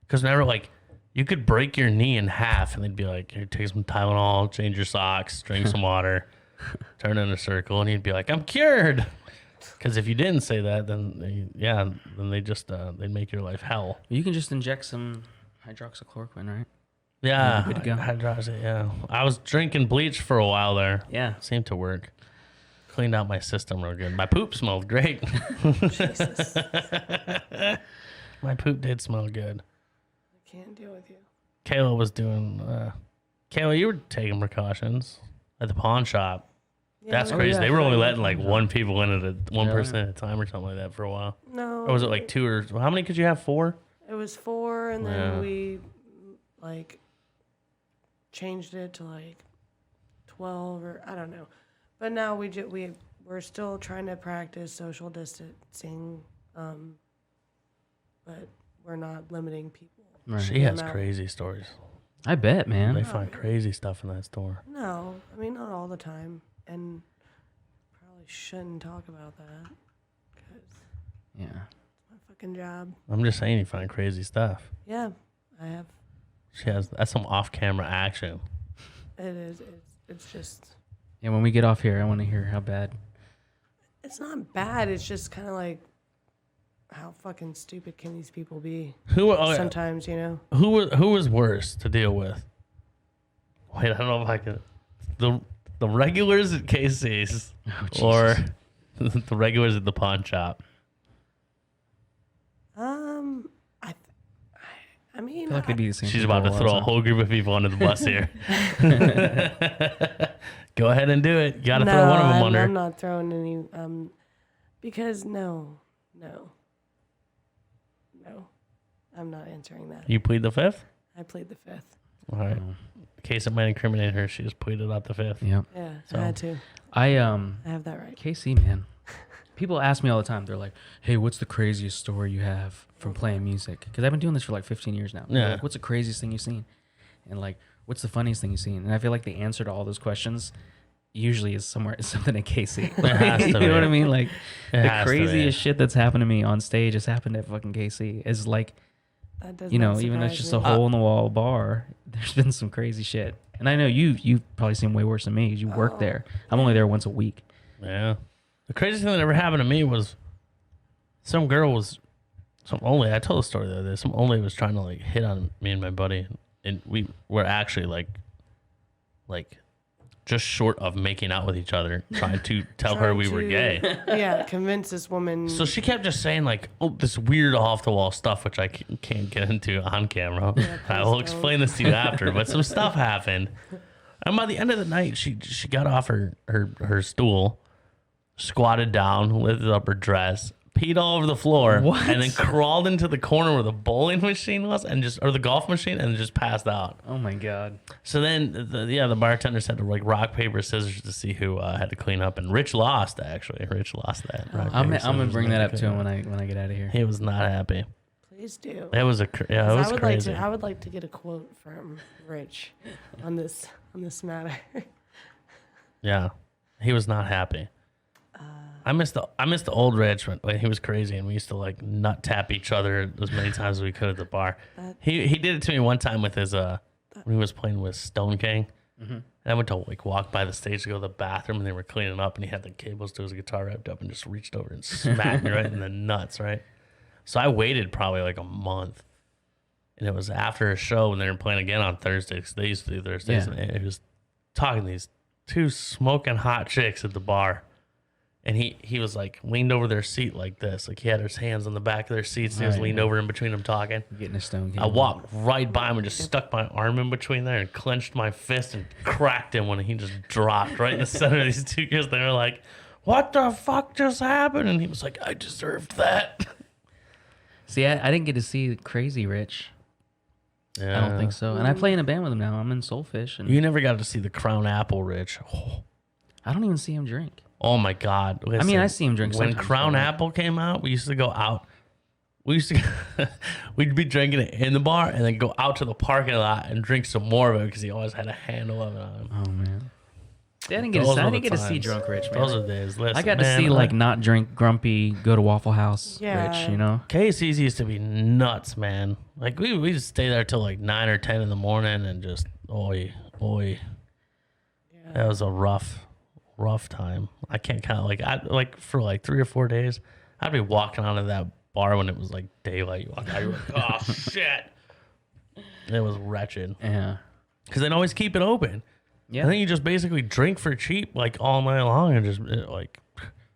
Because whenever like you could break your knee in half and they'd be like, here, take some Tylenol, change your socks, drink some water, turn in a circle, and you'd be like, I'm cured. Because if you didn't say that, then they just they'd make your life hell. You can just inject some hydroxychloroquine, right? Yeah, good to go. Yeah, I was drinking bleach for a while there. Yeah, seemed to work. Cleaned out my system real good. My poop smelled great. Jesus. My poop did smell good. I can't deal with you. Kayla was doing. Kayla, you were taking precautions at the pawn shop. Yeah, that's crazy. They were only letting like one person at a time or something like that for a while. No. Or was it like two or how many could you have? 4? It was 4, and then we like changed it to like 12 or I don't know. But now we're still trying to practice social distancing, but we're not limiting people. Right. She has crazy stories. I bet, man. They find crazy stuff in that store. No, I mean not all the time, and probably shouldn't talk about that because it's my fucking job. I'm just saying you find crazy stuff. Yeah, I have. That's some off-camera action. It is. It's just. Yeah, when we get off here, I want to hear how bad. It's not bad. It's just kind of like, how fucking stupid can these people be? Sometimes, Who was worse to deal with? Wait, I don't know if I can. The regulars at KC's or the regulars at the pawn shop. I mean, I feel like they'd be the same. She's about to throw a whole group of people under the bus here. Go ahead and do it. You got to throw one of them under. I'm not throwing any, because no, I'm not answering that. You plead the 5th? I plead the 5th. All right. In case it might incriminate her, she just pleaded out the 5th. Yep. Yeah, so. I had to. I have that right. KC, man. People ask me all the time. They're like, hey, what's the craziest story you have from playing music? Because I've been doing this for like 15 years now. Yeah. Like, what's the craziest thing you've seen? And like, what's the funniest thing you've seen? And I feel like the answer to all those questions usually is something at KC. You know what I mean? Like, the craziest shit that's happened to me on stage has happened at fucking KC. Is like, even though it's just a hole in the wall bar, there's been some crazy shit. And I know you've probably seen way worse than me because you work there. I'm only there once a week. Yeah. The craziest thing that ever happened to me was some girl was I told the story the other day. Some old lady was trying to like hit on me and my buddy, and we were actually like just short of making out with each other, trying to tell her we were gay. Yeah, convince this woman. So she kept just saying like, "Oh, this weird off the wall stuff," which I can't get into on camera. I will explain this to you after. But some stuff happened, and by the end of the night, she got off her stool, squatted down, lifted up her dress, peed all over the floor, and then crawled into the corner where the bowling machine was, or the golf machine, and just passed out. Oh my god! So then, the bartenders had to like rock paper scissors to see who had to clean up, and Rich lost. Actually, Rich lost that. I'm gonna bring that up to him when I get out of here. He was not happy. Please do. It was crazy. I would like to get a quote from Rich on this matter. Yeah, he was not happy. I miss the old Rich when he was crazy, and we used to like nut tap each other as many times as we could at the bar. He did it to me one time with his when he was playing with Stone King. Mm-hmm. And I went to like walk by the stage to go to the bathroom, and they were cleaning up, and he had the cables to his guitar wrapped up, and just reached over and smacked me right in the nuts, right? So I waited probably like a month, and it was after a show when they were playing again on Thursdays. They used to do Thursdays, and he was talking to these two smoking hot chicks at the bar. And he was like leaned over their seat like this. Like he had his hands on the back of their seats. And he was leaned over in between them talking. Getting a stone. I walked right by him and just stuck my arm in between there and clenched my fist and cracked him when he just dropped right in the center of these two kids. They were like, "What the fuck just happened?" And he was like, "I deserved that." See, I didn't get to see Crazy Rich. Yeah. I don't think so. And I play in a band with him now. I'm in Soulfish. And You never got to see the Crown Apple, Rich. Oh. I don't even see him drink. Oh my God! Listen, I mean, I see him drink when sometimes. Crown Apple came out. We used to go out. We'd be drinking it in the bar and then go out to the parking lot and drink some more of it because he always had a handle of it on him. Oh man, See, I didn't get to see Drunk Rich, man. Those are the days. Listen, I got to see like not drink grumpy, go to Waffle House, Yeah. Rich. You know. KC's used to be nuts, man. Like we just stay there till like 9 or 10 in the morning and just oi. Yeah. That was a rough time. I can't count like for like 3 or 4 days. I'd be walking out of that bar when it was like daylight. You walk out, you're like, oh shit. It was wretched. Yeah. Because they'd always keep it open. Yeah. I think you just basically drink for cheap like all night long and just like.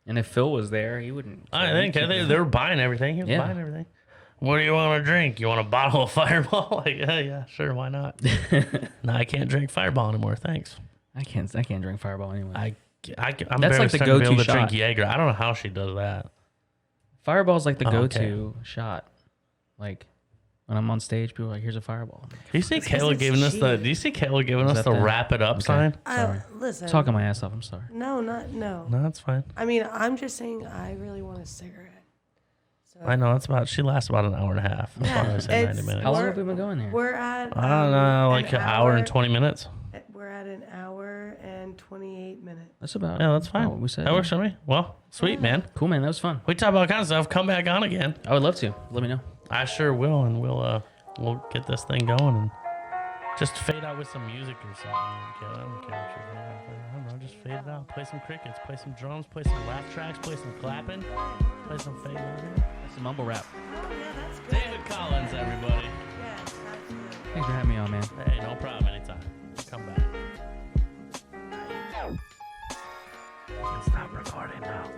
And if Phil was there, he wouldn't. I think they were buying everything. He was buying everything. What do you want to drink? You want a bottle of Fireball? Like, yeah, sure, why not? No, I can't drink Fireball anymore. Thanks. I can't drink Fireball anyway. I'm That's like the starting to be go-to able to shot. drink Jaeger. I don't know how she does that. Fireball's like the okay. go-to shot. Like when I'm on stage, people are like, "Here's a Fireball." Do you see because Kayla it's giving us the? cheap. Do you see Kayla giving us that the the- wrap it up Okay. sign? Sorry. Listen. Talking my ass off. I'm sorry. No. No, that's fine. I mean, I'm just saying I really want a cigarette. So I know she lasts about an hour and a half. That's why I said 90 it's- minutes. How long We're- have we been going here? We're at. I don't know, like an hour and 20 minutes. We're at an hour and 28 minutes. That's about. Yeah, that's fine. what we said. That works for me. Well, sweet, man. Cool, man. That was fun. We talk about all kinds of stuff. Come back on again. I would love to. Let me know. I sure will, and we'll get this thing going and just fade out with some music or something. I don't care what you're doing. I don't know, just fade it out. Play some crickets, play some drums, play some laugh tracks, play some clapping, play some fade out here. That's a mumble rap. Oh, yeah, that's good. David Collins, everybody. Yeah, absolutely. Thanks for having me on, man. Hey, no problem. Anytime. Come back. Stop recording now.